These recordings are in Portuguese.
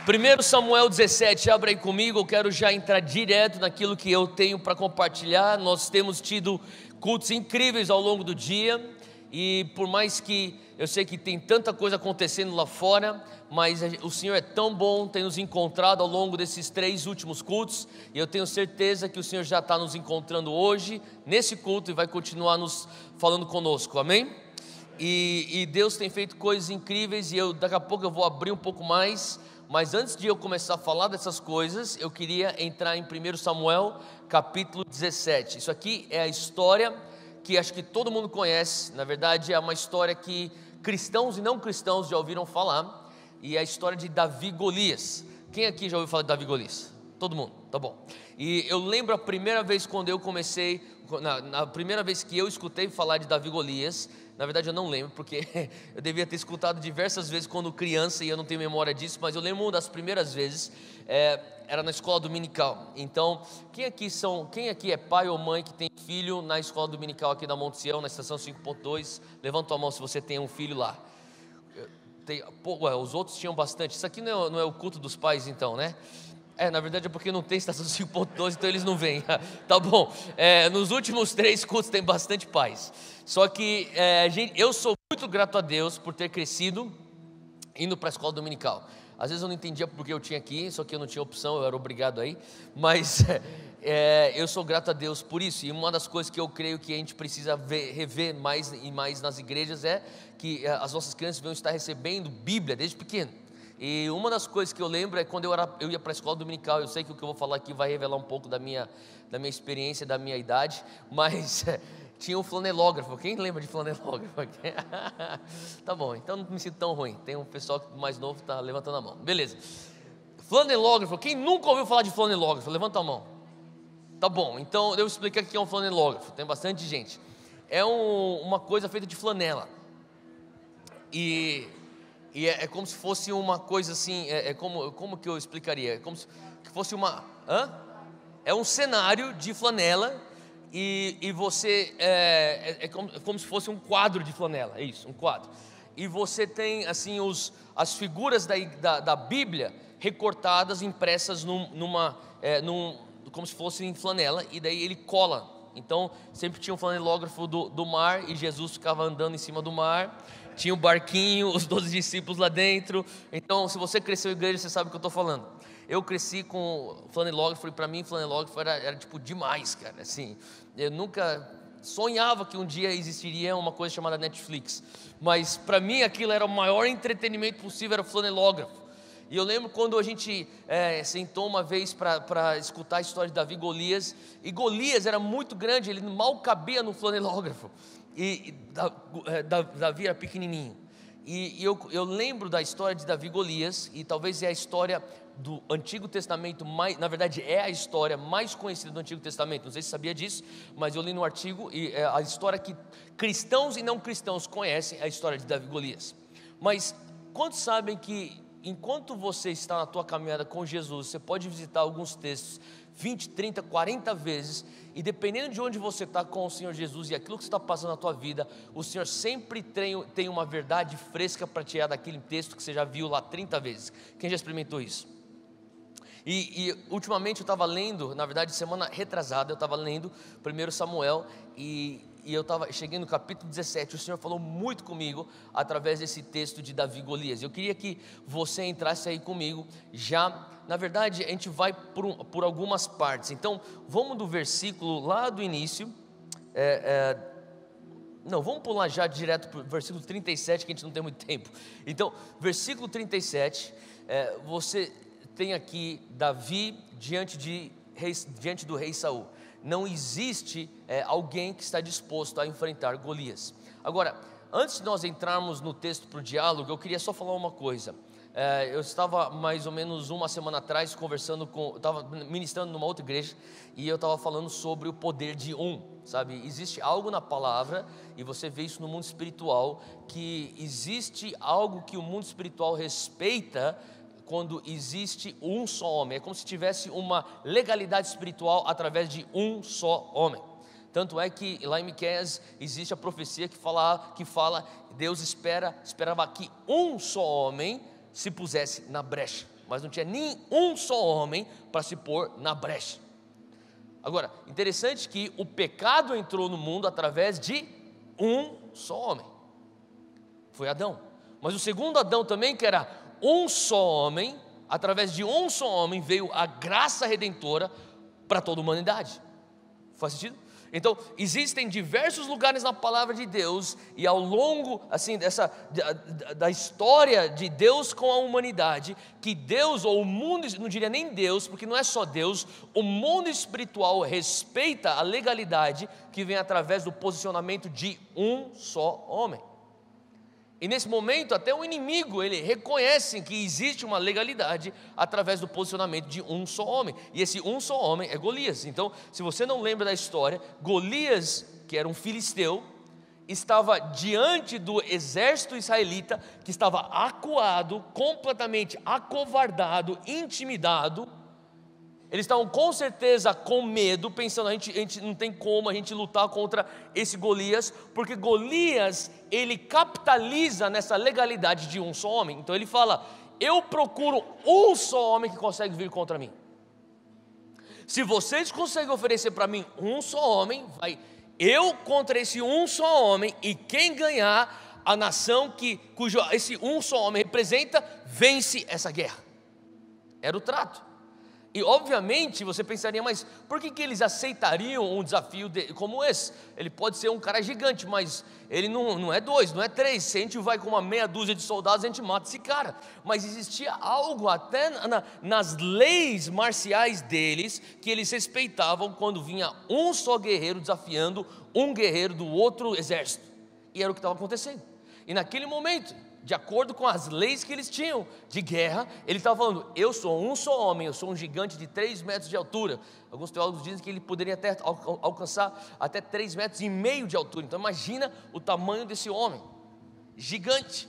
1 Samuel 17, abra aí comigo, eu quero já entrar direto naquilo que eu tenho para compartilhar. Nós temos tido cultos incríveis ao longo do dia, e por mais que eu sei que tem tanta coisa acontecendo lá fora, mas o Senhor é tão bom, tem nos encontrado ao longo desses 3 últimos cultos, e eu tenho certeza que o Senhor já está nos encontrando hoje, nesse culto, e vai continuar nos falando conosco, amém? E Deus tem feito coisas incríveis, e daqui a pouco eu vou abrir um pouco mais. Mas antes de eu começar a falar dessas coisas, eu queria entrar em 1 Samuel capítulo 17. Isso aqui é a história que acho que todo mundo conhece. Na verdade é uma história que cristãos e não cristãos já ouviram falar. E é a história de Davi e Golias. Quem aqui já ouviu falar de Davi e Golias? Todo mundo, tá bom. E eu lembro a primeira vez quando eu comecei, na primeira vez que eu escutei falar de Davi e Golias. Na verdade eu não lembro, porque eu devia ter escutado diversas vezes quando criança e eu não tenho memória disso, mas eu lembro uma das primeiras vezes, era na escola dominical. Então, quem aqui é pai ou mãe que tem filho na escola dominical aqui da Monte Sião, na estação 5.2? Levanta a mão se você tem um filho lá. Os outros tinham bastante. Isso aqui não é o culto dos pais então, né? Na verdade é porque não tem estação 5.12, então eles não vêm. Tá bom, nos últimos 3 cultos tem bastante paz. Só que eu sou muito grato a Deus por ter crescido indo para a escola dominical. Às vezes eu não entendia porque eu tinha que ir, só que eu não tinha opção, eu era obrigado a ir. Mas eu sou grato a Deus por isso. E uma das coisas que eu creio que a gente precisa rever mais e mais nas igrejas é que as nossas crianças vão estar recebendo Bíblia desde pequeno. E uma das coisas que eu lembro é quando eu ia para a escola dominical. Eu sei que o que eu vou falar aqui vai revelar um pouco da minha experiência, da minha idade, mas tinha um flanelógrafo. Quem lembra de flanelógrafo aqui? Tá bom, então não me sinto tão ruim. Tem um pessoal mais novo que está levantando a mão. Beleza. Flanelógrafo, quem nunca ouviu falar de flanelógrafo? Levanta a mão. Tá bom, então eu vou explicar o que é um flanelógrafo. Tem bastante gente. É uma coisa feita de flanela. E é como se fosse uma coisa assim, como que eu explicaria? É como se fosse é um cenário de flanela, e você, como se fosse um quadro de flanela, é isso, um quadro. E você tem assim as figuras da Bíblia recortadas, impressas como se fosse em flanela, e daí ele cola. Então sempre tinha um flanelógrafo do mar, e Jesus ficava andando em cima do mar. Tinha um barquinho, os 12 discípulos lá dentro. Então, se você cresceu em igreja, você sabe o que eu estou falando. Eu cresci com flanelógrafo, e para mim flanelógrafo era tipo demais, cara. Assim, eu nunca sonhava que um dia existiria uma coisa chamada Netflix, mas para mim aquilo era o maior entretenimento possível, era o flanelógrafo. E eu lembro quando a gente sentou uma vez para escutar a história de Davi e Golias, e Golias era muito grande, ele mal cabia no flanelógrafo, e Davi era pequenininho. E eu lembro da história de Davi e Golias, e talvez é a história do Antigo Testamento, na verdade é a história mais conhecida do Antigo Testamento. Não sei se sabia disso, mas eu li no artigo, e a história que cristãos e não cristãos conhecem é a história de Davi e Golias. Mas quantos sabem que enquanto você está na tua caminhada com Jesus, você pode visitar alguns textos 20, 30, 40 vezes, e dependendo de onde você está com o Senhor Jesus e aquilo que está passando na tua vida, o Senhor sempre tem uma verdade fresca para tirar daquele texto que você já viu lá 30 vezes. Quem já experimentou isso? E ultimamente eu estava lendo, na verdade semana retrasada eu estava lendo 1 Samuel, e cheguei no capítulo 17, o Senhor falou muito comigo através desse texto de Davi e Golias. Eu queria que você entrasse aí comigo já. Na verdade a gente vai por algumas partes, então vamos do versículo lá do início, não, vamos pular já direto para o versículo 37, que a gente não tem muito tempo. Então, versículo 37, você tem aqui Davi diante do rei Saul. Não existe alguém que está disposto a enfrentar Golias. Agora, antes de nós entrarmos no texto para o diálogo, eu queria só falar uma coisa. Eu estava mais ou menos uma semana atrás estava ministrando numa outra igreja, e eu estava falando sobre o poder de sabe? Existe algo na palavra, e você vê isso no mundo espiritual, que existe algo que o mundo espiritual respeita quando existe um só homem. É como se tivesse uma legalidade espiritual através de um só homem. Tanto é que lá em Miqueias existe a profecia que fala Deus esperava que um só homem se pusesse na brecha. mas não tinha nem um só homem para se pôr na brecha. Agora, interessante que o pecado entrou no mundo através de um só homem, foi Adão. Mas o segundo Adão também, que era um só homem, através de um só homem veio a graça redentora para toda a humanidade. Faz sentido? Então, existem diversos lugares na palavra de Deus, e ao longo assim, da história de Deus com a humanidade, que Deus, ou o mundo, não diria nem Deus, porque não é só Deus, o mundo espiritual respeita a legalidade que vem através do posicionamento de um só homem. E nesse momento até o inimigo, ele reconhece que existe uma legalidade através do posicionamento de um só homem, e esse um só homem é Golias. Então, se você não lembra da história, Golias, que era um filisteu, estava diante do exército israelita, que estava acuado, completamente acovardado, intimidado. Eles estavam com certeza com medo, pensando, a gente não tem como a gente lutar contra esse Golias, porque Golias, ele capitaliza nessa legalidade de um só homem. Então ele fala, eu procuro um só homem que consegue vir contra mim. Se vocês conseguem oferecer para mim um só homem, vai eu contra esse um só homem, e quem ganhar, a nação cujo esse um só homem representa, vence essa guerra. Era o trato. E obviamente você pensaria, mas por que eles aceitariam um desafio como esse? Ele pode ser um cara gigante, mas ele não é 2, não é 3. Se a gente vai com uma meia dúzia de soldados, a gente mata esse cara. Mas existia algo até nas leis marciais deles, que eles respeitavam quando vinha um só guerreiro desafiando um guerreiro do outro exército. E era o que estava acontecendo. E naquele momento, de acordo com as leis que eles tinham de guerra, ele estava falando, eu sou um só homem, eu sou um gigante de 3 metros de altura. Alguns teólogos dizem que ele poderia até alcançar até 3,5 metros de altura. Então imagina o tamanho desse homem, gigante.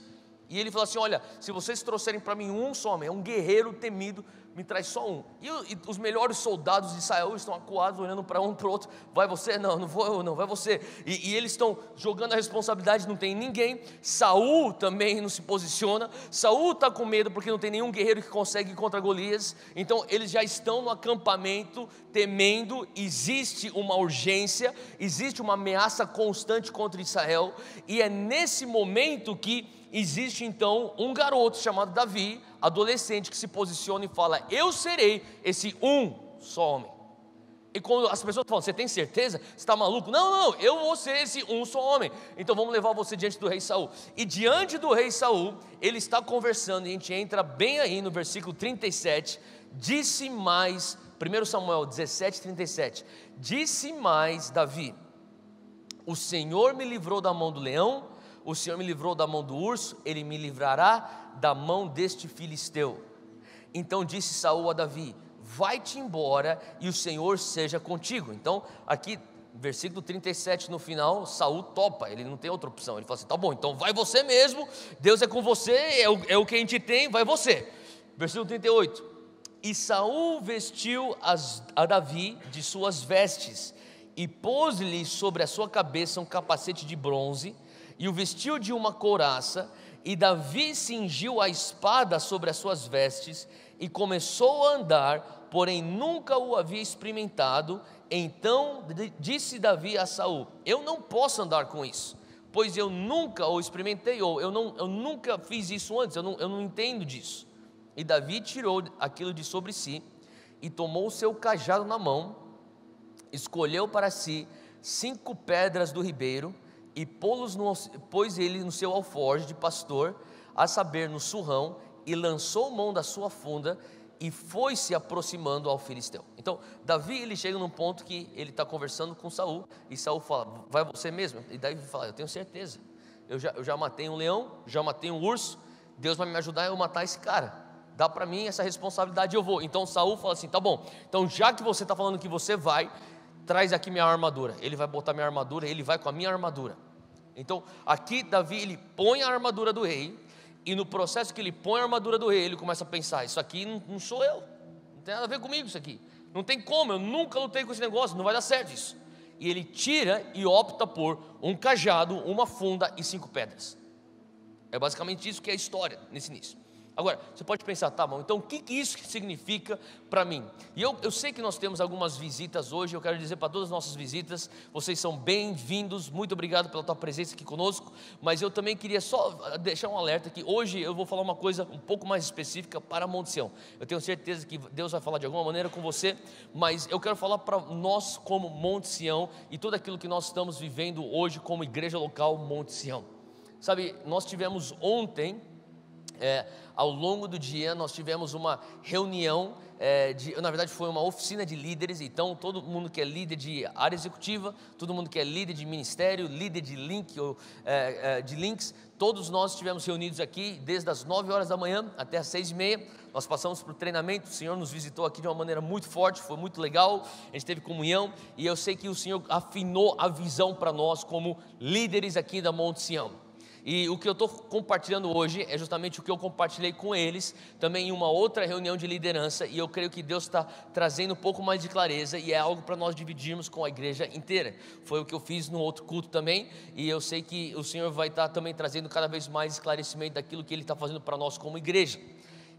E ele falou assim, olha, se vocês trouxerem para mim um só homem, é um guerreiro temido, me traz só um. E os melhores soldados de Israel estão acuados, olhando para um para o outro, vai você? Não vou eu não, vai você. E eles estão jogando a responsabilidade, não tem ninguém. Saul também não se posiciona. Saul está com medo porque não tem nenhum guerreiro que consegue ir contra Golias. Então eles já estão no acampamento temendo, existe uma urgência, existe uma ameaça constante contra Israel. E é nesse momento que existe então um garoto chamado Davi, adolescente, que se posiciona e fala, eu serei esse um só homem. E quando as pessoas falam, você tem certeza? Você está maluco? Não, eu vou ser esse um só homem. Então vamos levar você diante do rei Saul. E diante do rei Saul, ele está conversando, e a gente entra bem aí no versículo 37, disse mais, 1 Samuel 17:37, disse mais Davi, o Senhor me livrou da mão do leão, o Senhor me livrou da mão do urso, Ele me livrará da mão deste filisteu. Então disse Saul a Davi, vai-te embora e o Senhor seja contigo. Então aqui, versículo 37 no final, Saul topa, ele não tem outra opção. Ele fala assim, tá bom, então vai você mesmo, Deus é com você, é o que a gente tem, vai você. Versículo 38, e Saul vestiu a Davi de suas vestes, e pôs-lhe sobre a sua cabeça um capacete de bronze, e o vestiu de uma couraça, e Davi cingiu a espada sobre as suas vestes, e começou a andar, porém nunca o havia experimentado. Então disse Davi a Saul, eu não posso andar com isso, pois eu nunca o experimentei, ou eu nunca fiz isso antes, eu não entendo disso. E Davi tirou aquilo de sobre si, e tomou o seu cajado na mão, escolheu para si 5 pedras do ribeiro, e pôs ele no seu alforje de pastor, a saber, no surrão, e lançou mão da sua funda, e foi se aproximando ao filisteu. Então Davi, ele chega num ponto que ele está conversando com Saul, e Saul fala, vai você mesmo? E Davi fala, eu tenho certeza, eu já matei um leão, já matei um urso, Deus vai me ajudar a eu matar esse cara, dá para mim essa responsabilidade, eu vou. Então Saul fala assim, tá bom, então já que você está falando que você vai, traz aqui minha armadura. Ele vai botar minha armadura, ele vai com a minha armadura. Então aqui Davi, ele põe a armadura do rei, e no processo que ele põe a armadura do rei, ele começa a pensar, isso aqui não sou eu, não tem nada a ver comigo isso aqui, não tem como, eu nunca lutei com esse negócio, não vai dar certo isso. E ele tira e opta por um cajado, uma funda e 5 pedras. É basicamente isso que é a história nesse início. Agora, você pode pensar, tá bom, então o que isso significa para mim? E eu sei que nós temos algumas visitas hoje, eu quero dizer para todas as nossas visitas, vocês são bem-vindos, muito obrigado pela tua presença aqui conosco, mas eu também queria só deixar um alerta que hoje eu vou falar uma coisa um pouco mais específica para Monte Sião. Eu tenho certeza que Deus vai falar de alguma maneira com você, mas eu quero falar para nós como Monte Sião e tudo aquilo que nós estamos vivendo hoje como igreja local Monte Sião. Sabe, nós tivemos ontem, ao longo do dia, nós tivemos uma reunião, na verdade foi uma oficina de líderes. Então todo mundo que é líder de área executiva, todo mundo que é líder de ministério, líder de link, de links, todos nós estivemos reunidos aqui, desde as 9 horas da manhã até as 6:30, nós passamos por treinamento, o Senhor nos visitou aqui de uma maneira muito forte, foi muito legal, a gente teve comunhão, e eu sei que o Senhor afinou a visão para nós como líderes aqui da Monte Sião. E o que eu estou compartilhando hoje é justamente o que eu compartilhei com eles, também em uma outra reunião de liderança, e eu creio que Deus está trazendo um pouco mais de clareza, e é algo para nós dividirmos com a igreja inteira. Foi o que eu fiz no outro culto também, e eu sei que o Senhor vai estar também trazendo cada vez mais esclarecimento daquilo que Ele está fazendo para nós como igreja.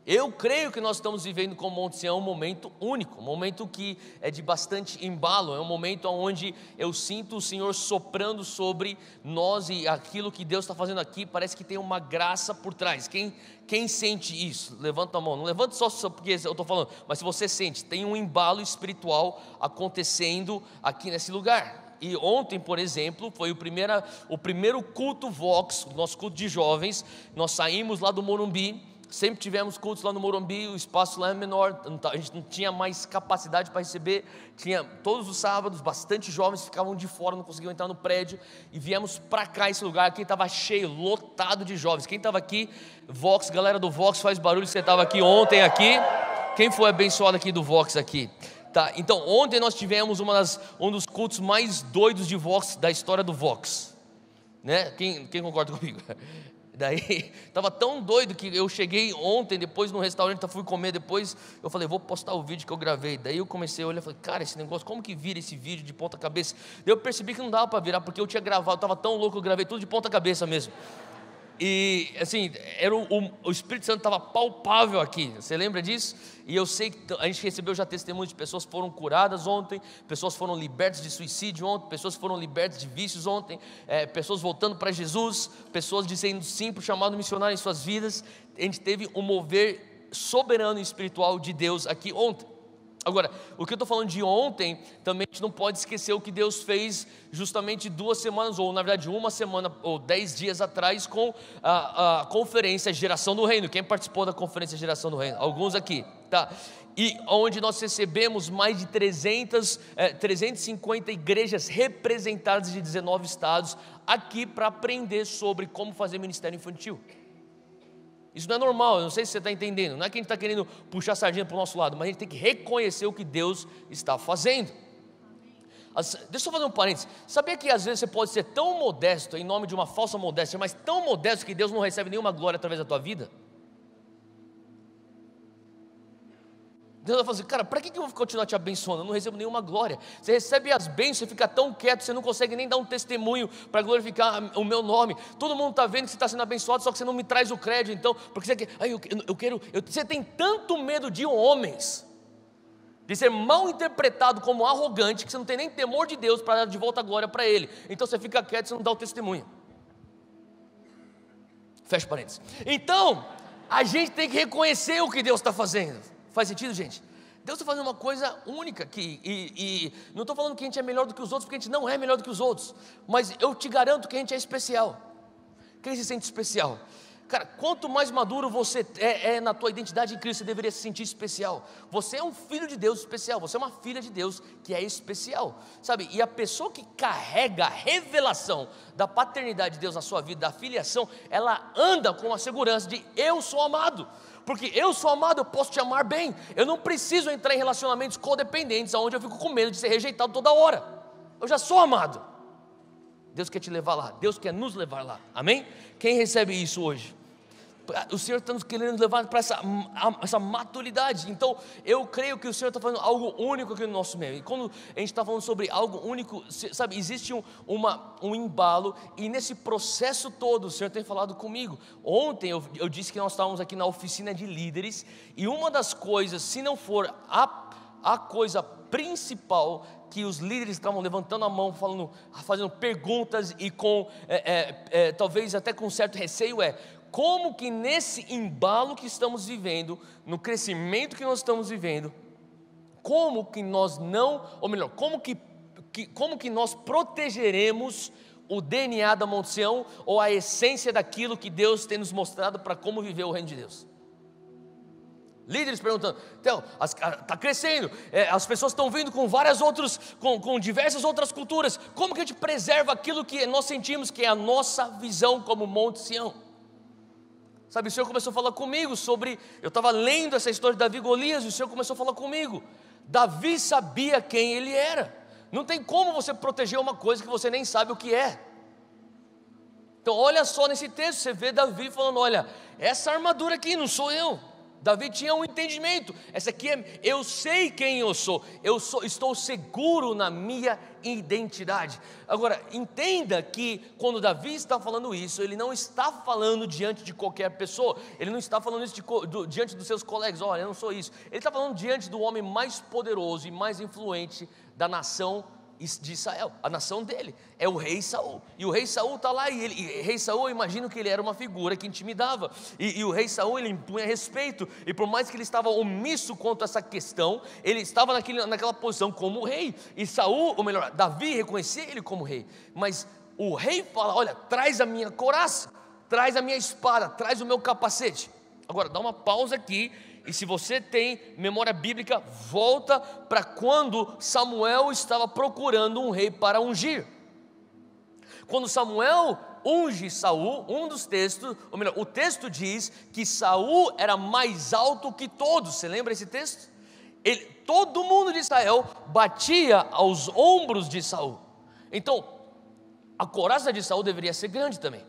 Eu creio que nós estamos vivendo como Monte Sião um momento único, um momento que é de bastante embalo, é um momento onde eu sinto o Senhor soprando sobre nós, e aquilo que Deus está fazendo aqui parece que tem uma graça por trás. Quem sente isso? Levanta a mão, não levanta só porque eu estou falando, mas se você sente, tem um embalo espiritual acontecendo aqui nesse lugar. E ontem, por exemplo, foi o primeiro culto Vox, o nosso culto de jovens. Nós saímos lá do Morumbi. Sempre tivemos cultos lá no Morumbi, o espaço lá é menor, a gente não tinha mais capacidade para receber, tinha todos os sábados, bastante jovens ficavam de fora, não conseguiam entrar no prédio, e viemos para cá, esse lugar aqui estava cheio, lotado de jovens. Quem estava aqui, Vox, galera do Vox, faz barulho, você estava aqui ontem aqui, quem foi abençoado aqui do Vox aqui? Tá, então ontem nós tivemos um dos cultos mais doidos de Vox, da história do Vox, né? Quem concorda comigo? Daí, estava tão doido que eu cheguei ontem, depois no restaurante, fui comer depois, eu falei, vou postar o vídeo que eu gravei. Daí eu comecei a olhar e falei, cara, esse negócio, como que vira esse vídeo de ponta cabeça? Daí eu percebi que não dava para virar, porque eu tinha gravado, eu estava tão louco, eu gravei tudo de ponta cabeça mesmo. E assim, o Espírito Santo estava palpável aqui, você lembra disso? E eu sei que a gente recebeu já testemunhos de pessoas que foram curadas ontem, pessoas foram libertas de suicídio ontem, pessoas foram libertas de vícios ontem, pessoas voltando para Jesus, pessoas dizendo sim para o chamado missionário em suas vidas. A gente teve um mover soberano e espiritual de Deus aqui ontem. Agora, o que eu estou falando de ontem, também a gente não pode esquecer o que Deus fez justamente 2 semanas, ou na verdade 1 semana, ou 10 dias atrás, com a conferência Geração do Reino. Quem participou da conferência Geração do Reino? Alguns aqui, tá? E onde nós recebemos mais de 350 igrejas representadas de 19 estados, aqui para aprender sobre como fazer ministério infantil. Isso não é normal, eu não sei se você está entendendo. Não é que a gente está querendo puxar a sardinha para o nosso lado, mas a gente tem que reconhecer o que Deus está fazendo. Deixa eu fazer um parênteses. Sabia que às vezes você pode ser tão modesto, em nome de uma falsa modéstia, mas tão modesto que Deus não recebe nenhuma glória através da tua vida? Deus vai falar assim, cara, para que eu vou continuar te abençoando? Eu não recebo nenhuma glória. Você recebe as bênçãos, você fica tão quieto, você não consegue nem dar um testemunho para glorificar o meu nome. Todo mundo está vendo que você está sendo abençoado, só que você não me traz o crédito. Então, porque você quer, você tem tanto medo de homens, de ser mal interpretado como arrogante, que você não tem nem temor de Deus para dar de volta a glória para Ele. Então você fica quieto, você não dá o testemunho. Fecha parênteses. Então, a gente tem que reconhecer o que Deus está fazendo. Faz sentido, gente? Deus está fazendo uma coisa única aqui, e não estou falando que a gente é melhor do que os outros, porque a gente não é melhor do que os outros, mas eu te garanto que a gente é especial. Quem se sente especial? Cara, quanto mais maduro você é na tua identidade em Cristo, você deveria se sentir especial. Você é um filho de Deus especial, você é uma filha de Deus que é especial, sabe? E a pessoa que carrega a revelação da paternidade de Deus na sua vida, da filiação, ela anda com a segurança de eu sou amado. Porque eu sou amado, eu posso te amar bem. Eu não preciso entrar em relacionamentos codependentes, onde eu fico com medo de ser rejeitado toda hora. Eu já sou amado. Deus quer te levar lá, Deus quer nos levar lá, amém? Quem recebe isso hoje? O Senhor está nos querendo levar para essa maturidade. Então eu creio que o Senhor está fazendo algo único aqui no nosso meio. E quando a gente está falando sobre algo único, sabe, existe um embalo. E nesse processo todo o Senhor tem falado comigo. Ontem eu disse que nós estávamos aqui na oficina de líderes. E uma das coisas, se não for a coisa principal, que os líderes estavam levantando a mão, fazendo perguntas e talvez até com certo receio, como que nesse embalo que estamos vivendo, no crescimento que nós estamos vivendo, como que nós como que nós protegeremos o DNA da Monte Sião, ou a essência daquilo que Deus tem nos mostrado para como viver o reino de Deus? Líderes perguntando, então, está crescendo, as pessoas estão vindo com com diversas outras culturas, como que a gente preserva aquilo que nós sentimos que é a nossa visão como Monte Sião? Sabe, o Senhor começou a falar comigo sobre, eu estava lendo essa história de Davi e Golias, e o Senhor começou a falar comigo, Davi sabia quem ele era. Não tem como você proteger uma coisa que você nem sabe o que é. Então olha só nesse texto, você vê Davi falando, olha, essa armadura aqui não sou eu. Davi tinha um entendimento, essa aqui eu sei quem eu sou, estou seguro na minha identidade. Agora, entenda que quando Davi está falando isso, ele não está falando diante de qualquer pessoa, ele não está falando isso diante dos seus colegas, olha, eu não sou isso, ele está falando diante do homem mais poderoso e mais influente da nação de Israel, a nação dele, é o rei Saul, e o rei Saul está lá, e rei Saul, eu imagino que ele era uma figura que intimidava, e o rei Saul, ele impunha respeito, e por mais que ele estava omisso quanto a essa questão, ele estava naquela posição como rei, e Saul, ou melhor, Davi reconhecia ele como rei, mas o rei fala, olha, traz a minha couraça, traz a minha espada, traz o meu capacete. Agora, dá uma pausa aqui, e se você tem memória bíblica, volta para quando Samuel estava procurando um rei para ungir. Quando Samuel unge Saul, um dos textos, ou melhor, o texto diz que Saul era mais alto que todos. Você lembra esse texto? Todo mundo de Israel batia aos ombros de Saul. Então, a couraça de Saul deveria ser grande também.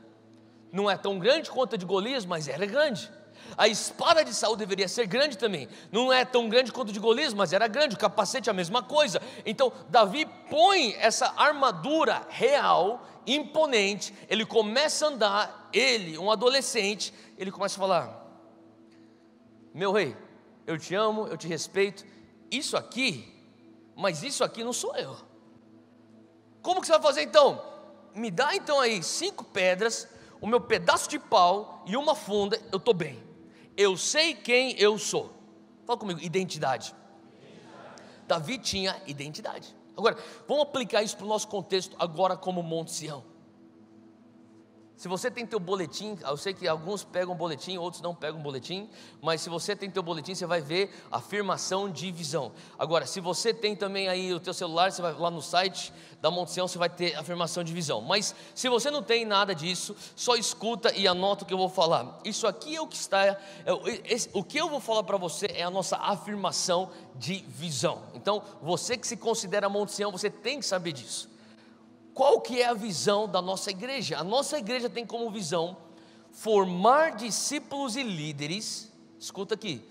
Não é tão grande quanto a de Golias, mas era grande. A espada de Saul deveria ser grande também, não é tão grande quanto de Golias, mas era grande, o capacete é a mesma coisa. Então Davi põe essa armadura real, imponente, ele começa a andar, um adolescente, ele começa a falar, meu rei, eu te amo, eu te respeito, mas isso aqui não sou eu. Como que você vai fazer então? Me dá então aí 5 pedras, o meu pedaço de pau e uma funda, eu estou bem. Eu sei quem eu sou. Fala comigo, identidade. Davi tinha identidade. Agora, vamos aplicar isso para o nosso contexto agora como Monte Sião. Se você tem teu boletim, eu sei que alguns pegam boletim, outros não pegam boletim, mas se você tem teu boletim, você vai ver afirmação de visão. Agora, se você tem também aí o teu celular, você vai lá no site da Monte Sião, você vai ter afirmação de visão. Mas se você não tem nada disso, só escuta e anota o que eu vou falar. Isso aqui é o que está, o que eu vou falar para você é a nossa afirmação de visão. Então, você que se considera Monte Sião, você tem que saber disso. Qual que é a visão da nossa igreja? A nossa igreja tem como visão formar discípulos e líderes, escuta aqui,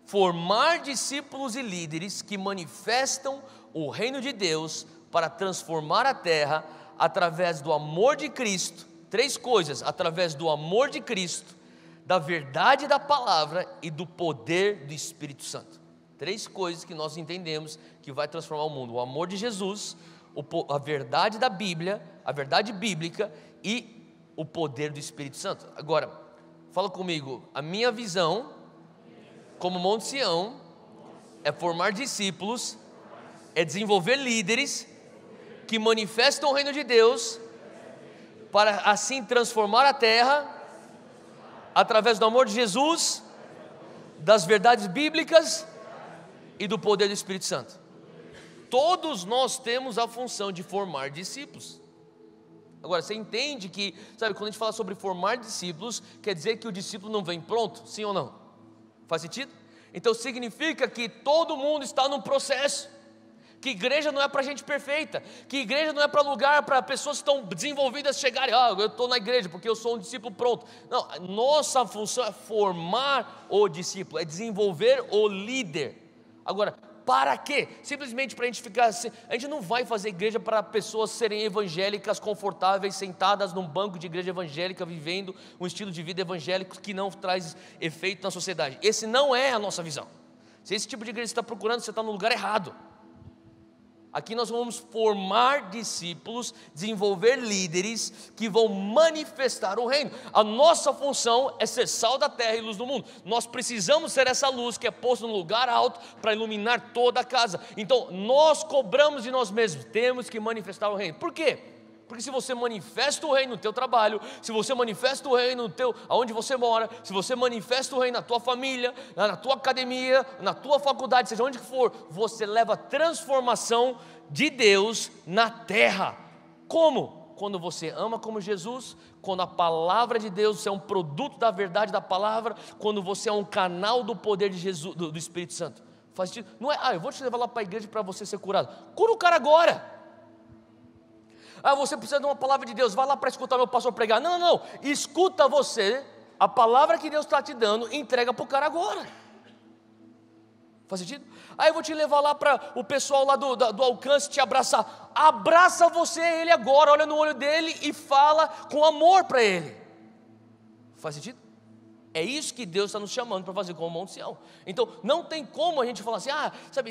formar discípulos e líderes que manifestam o reino de Deus para transformar a terra através do amor de Cristo. 3 coisas, através do amor de Cristo, da verdade da palavra e do poder do Espírito Santo. 3 coisas que nós entendemos que vai transformar o mundo: o amor de Jesus, a verdade da Bíblia, a verdade bíblica e o poder do Espírito Santo. Agora, fala comigo, a minha visão como Monte Sião é formar discípulos, é desenvolver líderes que manifestam o reino de Deus para assim transformar a terra através do amor de Jesus, das verdades bíblicas e do poder do Espírito Santo. Todos nós temos a função de formar discípulos. Agora, você entende que, sabe, quando a gente fala sobre formar discípulos, quer dizer que o discípulo não vem pronto, sim ou não? Faz sentido? Então significa que todo mundo está num processo. que igreja não é para gente perfeita, que igreja não é para lugar para pessoas que estão desenvolvidas chegarem, eu estou na igreja porque eu sou um discípulo pronto. Não, nossa função é formar o discípulo, é desenvolver o líder. Agora, para quê? Simplesmente para a gente ficar assim. A gente não vai fazer igreja para pessoas serem evangélicas, confortáveis, sentadas num banco de igreja evangélica, vivendo um estilo de vida evangélico que não traz efeito na sociedade. Esse não é a nossa visão. Se esse tipo de igreja você está procurando, você está no lugar errado. Aqui nós vamos formar discípulos, desenvolver líderes que vão manifestar o reino. A nossa função é ser sal da terra e luz do mundo. Nós precisamos ser essa luz que é posta no lugar alto para iluminar toda a casa. Então nós cobramos de nós mesmos, temos que manifestar o reino. Por quê? Porque se você manifesta o reino no teu trabalho, se você manifesta o reino onde você mora, se você manifesta o reino na tua família, na tua academia, na tua faculdade, seja onde for, você leva a transformação de Deus na terra. Como? Quando você ama como Jesus, quando a palavra de Deus, você é um produto da verdade da palavra, quando você é um canal do poder de Jesus, do Espírito Santo. Faz sentido? Não é, eu vou te levar lá para a igreja para você ser curado. Cura o cara agora. Você precisa de uma palavra de Deus, vai lá para escutar meu pastor pregar. Não, escuta você, a palavra que Deus está te dando, entrega para o cara agora. Faz sentido? Eu vou te levar lá para o pessoal lá do alcance te abraçar. Abraça você ele agora, olha no olho dele e fala com amor para ele. Faz sentido? É isso que Deus está nos chamando para fazer com o Monte Sião. Então não tem como a gente falar assim, sabe,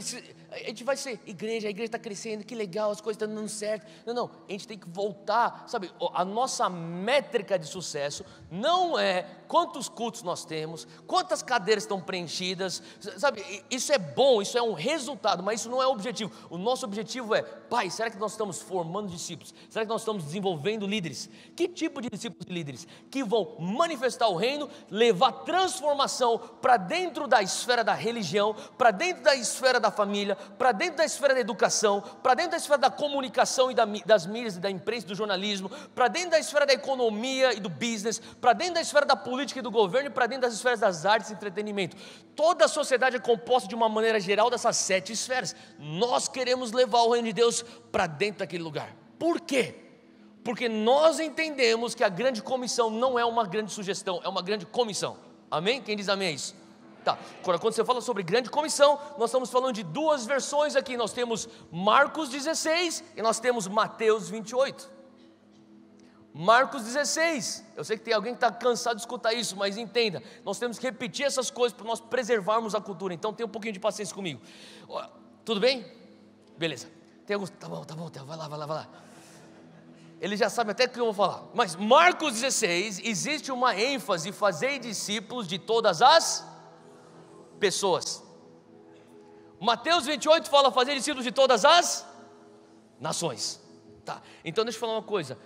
a gente vai ser igreja, a igreja está crescendo, que legal, as coisas estão dando certo. Não, a gente tem que voltar, sabe, a nossa métrica de sucesso não é quantos cultos nós temos, quantas cadeiras estão preenchidas, sabe, isso é bom, isso é um resultado, mas isso não é o objetivo. O nosso objetivo é, Pai, será que nós estamos formando discípulos? Será que nós estamos desenvolvendo líderes? Que tipo de discípulos e líderes? Que vão manifestar o reino, levar transformação para dentro da esfera da religião, para dentro da esfera da família, para dentro da esfera da educação, para dentro da esfera da comunicação e das mídias, da imprensa e do jornalismo, para dentro da esfera da economia e do business, para dentro da esfera da política e do governo e para dentro das esferas das artes e entretenimento. Toda a sociedade é composta de uma maneira geral dessas 7 esferas. Nós queremos levar o reino de Deus para dentro daquele lugar. Por quê? Porque nós entendemos que a grande comissão não é uma grande sugestão, é uma grande comissão. Amém? Quem diz amém a isso? Tá. Agora, quando você fala sobre grande comissão, nós estamos falando de 2 versões aqui. Nós temos Marcos 16 e nós temos Mateus 28. Marcos 16, eu sei que tem alguém que está cansado de escutar isso, mas entenda, nós temos que repetir essas coisas para nós preservarmos a cultura. Então tenha um pouquinho de paciência comigo. Tudo bem? Beleza. Tem alguns, tá bom, vai lá. Ele já sabe até o que eu vou falar. Mas Marcos 16, existe uma ênfase: fazei discípulos de todas as pessoas. Mateus 28 fala: fazer discípulos de todas as nações. Tá, então deixa eu falar uma coisa,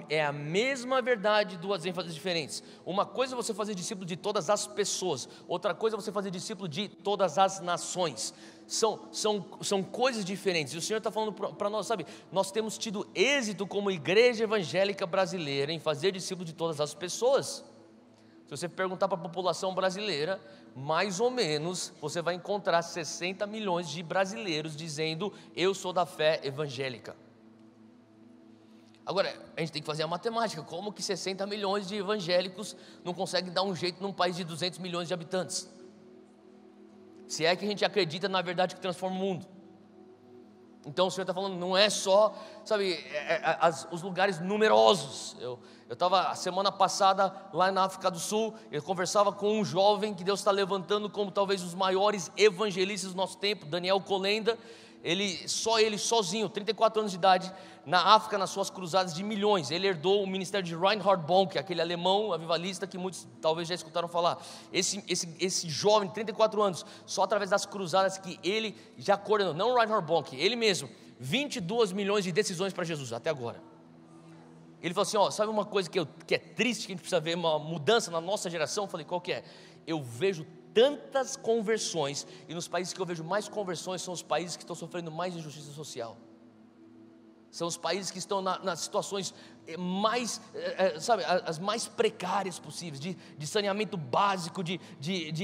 é a mesma verdade, 2 ênfases diferentes. Uma coisa é você fazer discípulo de todas as pessoas, outra coisa é você fazer discípulo de todas as nações. São coisas diferentes. E o Senhor está falando para nós, sabe, nós temos tido êxito como igreja evangélica brasileira em fazer discípulo de todas as pessoas. Se você perguntar para a população brasileira, mais ou menos você vai encontrar 60 milhões de brasileiros dizendo: eu sou da fé evangélica. Agora, a gente tem que fazer a matemática. Como que 60 milhões de evangélicos não conseguem dar um jeito num país de 200 milhões de habitantes? Se é que a gente acredita na verdade que transforma o mundo. Então o Senhor está falando, não é só, sabe, os lugares numerosos. Eu estava a semana passada lá na África do Sul, eu conversava com um jovem que Deus está levantando como talvez os maiores evangelistas do nosso tempo, Daniel Kolenda. Ele sozinho, 34 anos de idade, na África, nas suas cruzadas de milhões. Ele herdou o ministério de Reinhard Bonnke, aquele alemão avivalista que muitos talvez já escutaram falar. Esse jovem, 34 anos, só através das cruzadas que ele já coordenou, não Reinhard Bonnke, ele mesmo, 22 milhões de decisões para Jesus, até agora. Ele falou assim, sabe uma coisa que é triste, que a gente precisa ver uma mudança na nossa geração? Eu falei, qual que é? Eu vejo tantas conversões, e nos países que eu vejo mais conversões são os países que estão sofrendo mais injustiça social. São os países que estão nas situações mais, sabe, as mais precárias possíveis, de saneamento básico, de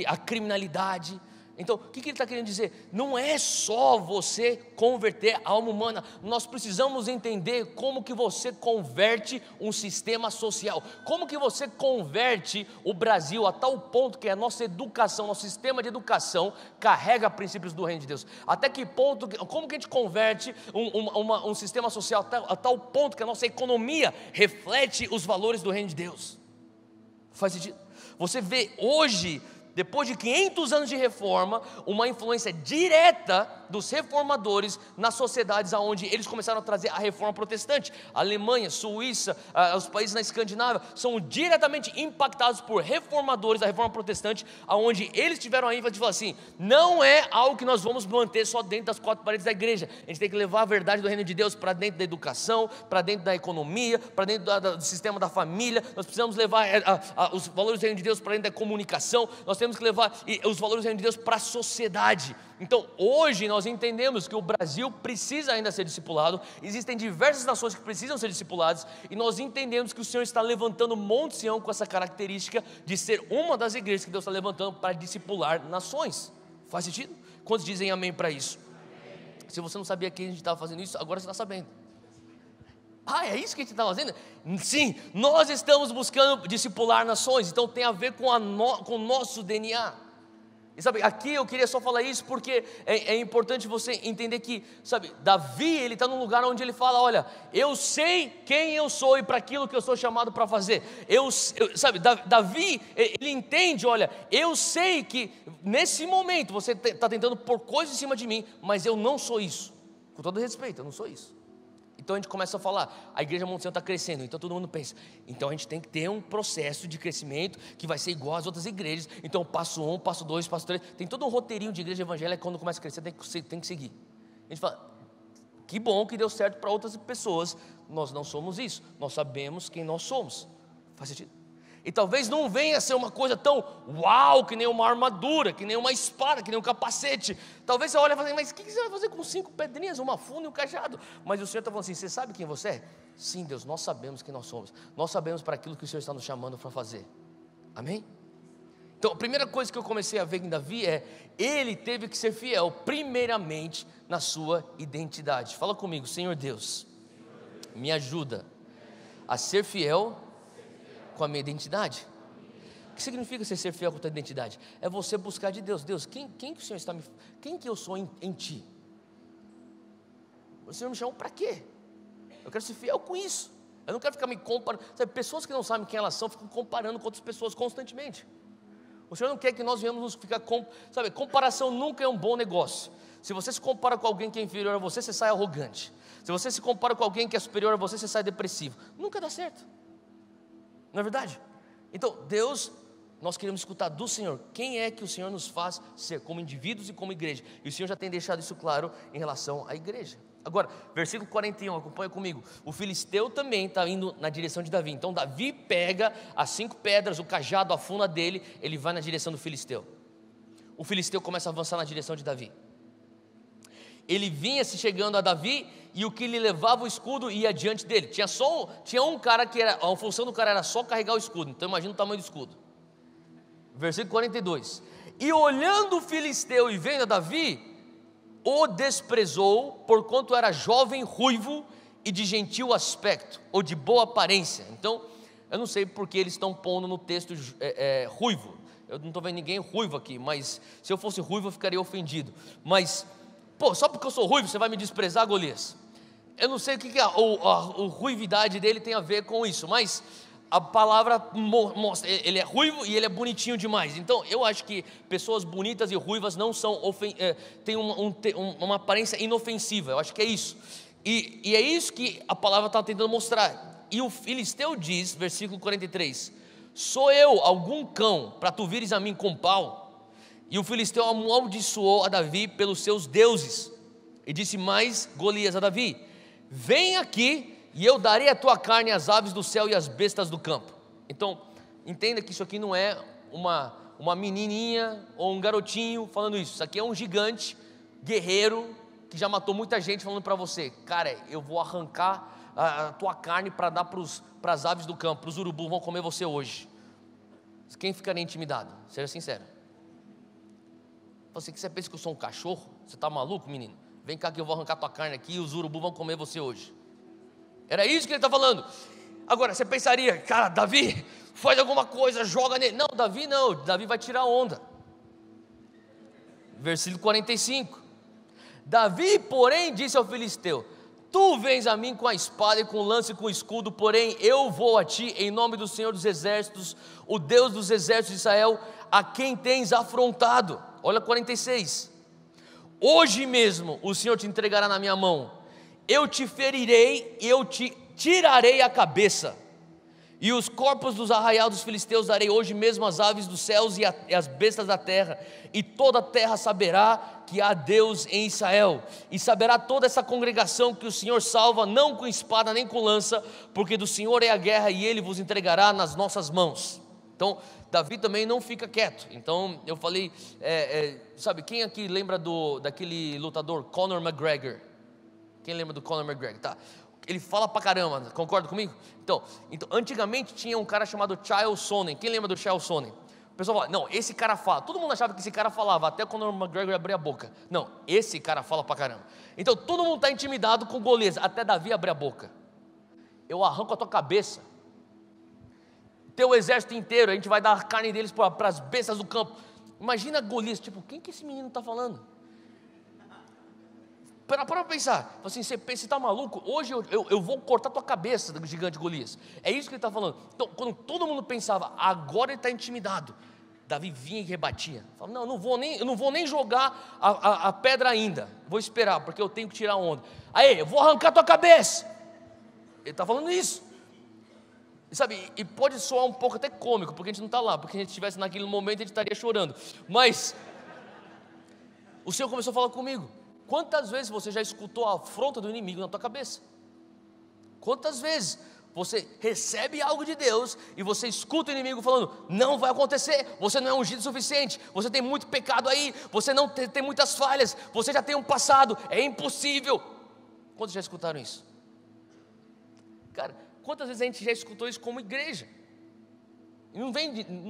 a criminalidade. Então, o que ele está querendo dizer? Não é só você converter a alma humana, nós precisamos entender como que você converte um sistema social, como que você converte o Brasil a tal ponto que a nossa educação, nosso sistema de educação carrega princípios do reino de Deus, até que ponto, como que a gente converte um sistema social a tal ponto que a nossa economia reflete os valores do reino de Deus. Faz sentido? Você vê hoje, depois de 500 anos de reforma, uma influência direta dos reformadores nas sociedades onde eles começaram a trazer a reforma protestante. A Alemanha, Suíça, os países na Escandinávia são diretamente impactados por reformadores da reforma protestante, onde eles tiveram a ênfase de falar assim: não é algo que nós vamos manter só dentro das quatro paredes da igreja, a gente tem que levar a verdade do reino de Deus para dentro da educação, para dentro da economia, para dentro do sistema da família. Nós precisamos levar os valores do reino de Deus para dentro da comunicação, nós temos que levar os valores do reino de Deus para a sociedade. Então hoje nós entendemos que o Brasil precisa ainda ser discipulado, existem diversas nações que precisam ser discipuladas, e nós entendemos que o Senhor está levantando Monte Sião com essa característica de ser uma das igrejas que Deus está levantando para discipular nações. Faz sentido? Quantos dizem amém para isso? Se você não sabia que a gente estava fazendo isso, agora você está sabendo. É isso que a gente está fazendo? Sim, nós estamos buscando discipular nações, então tem a ver com o nosso DNA. E sabe, aqui eu queria só falar isso porque é importante você entender que, sabe, Davi, ele está num lugar onde ele fala: olha, eu sei quem eu sou e para aquilo que eu sou chamado para fazer. Sabe, Davi, ele entende: olha, eu sei que nesse momento você está tentando pôr coisas em cima de mim, mas eu não sou isso. Com todo respeito, eu não sou isso. Então a gente começa a falar, a igreja Monte Sião está crescendo, então todo mundo pensa, então a gente tem que ter um processo de crescimento que vai ser igual às outras igrejas. Então passo 1, passo 2, passo 3, tem todo um roteirinho de igreja evangélica. Quando começa a crescer tem que seguir. A gente fala, que bom que deu certo para outras pessoas, nós não somos isso, nós sabemos quem nós somos. Faz sentido? E talvez não venha a ser uma coisa tão uau, que nem uma armadura, que nem uma espada, que nem um capacete. Talvez você olhe e fale: mas o que você vai fazer com 5 pedrinhas, uma funda e um cajado? Mas o Senhor está falando assim: você sabe quem você é? Sim, Deus, nós sabemos quem nós somos. Nós sabemos para aquilo que o Senhor está nos chamando para fazer. Amém? Então a primeira coisa que eu comecei a ver em Davi é: ele teve que ser fiel primeiramente na sua identidade. Fala comigo: Senhor Deus, me ajuda a ser fiel com a minha identidade. O que significa ser fiel com a tua identidade? É você buscar de Deus. Deus, quem que o Senhor está me... Quem que eu sou em ti? O Senhor me chamou para quê? Eu quero ser fiel com isso. Eu não quero ficar me comparando. Sabe, pessoas que não sabem quem elas são ficam comparando com outras pessoas constantemente. O Senhor não quer que nós venhamos nos ficar... Sabe, comparação nunca é um bom negócio. Se você se compara com alguém que é inferior a você, você sai arrogante. Se você se compara com alguém que é superior a você, você sai depressivo. Nunca dá certo. Não é verdade? Então, Deus, nós queremos escutar do Senhor. Quem é que o Senhor nos faz ser como indivíduos e como igreja? E o Senhor já tem deixado isso claro em relação à igreja. Agora, versículo 41, acompanha comigo. O filisteu também está indo na direção de Davi. Então Davi pega as 5 pedras, o cajado, a funda dele, ele vai na direção do filisteu. O filisteu começa a avançar na direção de Davi. Ele vinha se chegando a Davi, e o que lhe levava o escudo ia diante dele. Tinha um cara que a função do cara era só carregar o escudo. Então imagina o tamanho do escudo. Versículo 42. E olhando o filisteu e vendo a Davi, o desprezou, porquanto era jovem, ruivo e de gentil aspecto, ou de boa aparência. Então, eu não sei porque eles estão pondo no texto ruivo. Eu não estou vendo ninguém ruivo aqui, mas se eu fosse ruivo eu ficaria ofendido. Mas, só porque eu sou ruivo você vai me desprezar, Golias? Eu não sei o que a ruividade dele tem a ver com isso, mas a palavra mostra, ele é ruivo e ele é bonitinho demais. Então eu acho que pessoas bonitas e ruivas não são têm uma aparência inofensiva. Eu acho que é isso. E é isso que a palavra está tentando mostrar. E o filisteu diz, versículo 43: sou eu algum cão para tu vires a mim com pau? E o filisteu amaldiçoou a Davi pelos seus deuses. E disse mais Golias a Davi: vem aqui e eu darei a tua carne às aves do céu e às bestas do campo. Então, entenda que isso aqui não é uma menininha ou um garotinho falando isso. Isso aqui é um gigante, guerreiro, que já matou muita gente, falando para você: cara, eu vou arrancar a tua carne para dar para as aves do campo, para os urubus, vão comer você hoje. Quem ficaria intimidado? Seja sincero. Assim, que você pensa que eu sou um cachorro? Você está maluco, menino? Vem cá que eu vou arrancar tua carne aqui e os urubus vão comer você hoje. Era isso que ele está falando. Agora, você pensaria, cara, Davi, faz alguma coisa, joga nele. Não, Davi vai tirar onda. Versículo 45. Davi, porém, disse ao filisteu: tu vens a mim com a espada e com o lance e com o escudo, porém eu vou a ti em nome do Senhor dos exércitos, o Deus dos exércitos de Israel, a quem tens afrontado. Olha 46. Hoje mesmo o Senhor te entregará na minha mão, eu te ferirei e eu te tirarei a cabeça, e os corpos dos arraiais dos filisteus darei hoje mesmo às aves dos céus e às bestas da terra, e toda a terra saberá que há Deus em Israel, e saberá toda essa congregação que o Senhor salva, não com espada nem com lança, porque do Senhor é a guerra e Ele vos entregará nas nossas mãos. Então Davi também não fica quieto. Então eu falei, sabe, quem aqui lembra daquele lutador Conor McGregor? Quem lembra do Conor McGregor? Tá. Ele fala pra caramba, concorda comigo? Então, antigamente tinha um cara chamado Chael Sonnen. Quem lembra do Chael Sonnen? O pessoal fala, não, esse cara fala. Todo mundo achava que esse cara falava, até quando o McGregor abria a boca. Não, esse cara fala pra caramba. Então todo mundo está intimidado com Golias, até Davi abrir a boca. Eu arranco a tua cabeça, teu exército inteiro, a gente vai dar a carne deles para as bestas do campo. Imagina Golias, tipo, quem que esse menino está falando? Para pensar, assim, você está maluco? Hoje eu vou cortar tua cabeça, do gigante Golias. É isso que ele está falando. Então, quando todo mundo pensava, agora ele está intimidado, Davi vinha e rebatia. Fala, não, eu não vou nem jogar a pedra ainda. Vou esperar, porque eu tenho que tirar a onda. Aí, eu vou arrancar tua cabeça. Ele está falando isso. E sabe, e pode soar um pouco até cômico, porque a gente não está lá, porque se a gente estivesse naquele momento a gente estaria chorando. Mas o Senhor começou a falar comigo. Quantas vezes você já escutou a afronta do inimigo na tua cabeça? Quantas vezes você recebe algo de Deus e você escuta o inimigo falando, não vai acontecer, você não é ungido o suficiente, você tem muito pecado aí, você não tem muitas falhas, você já tem um passado, é impossível. Quantos já escutaram isso? Cara, quantas vezes a gente já escutou isso como igreja? E não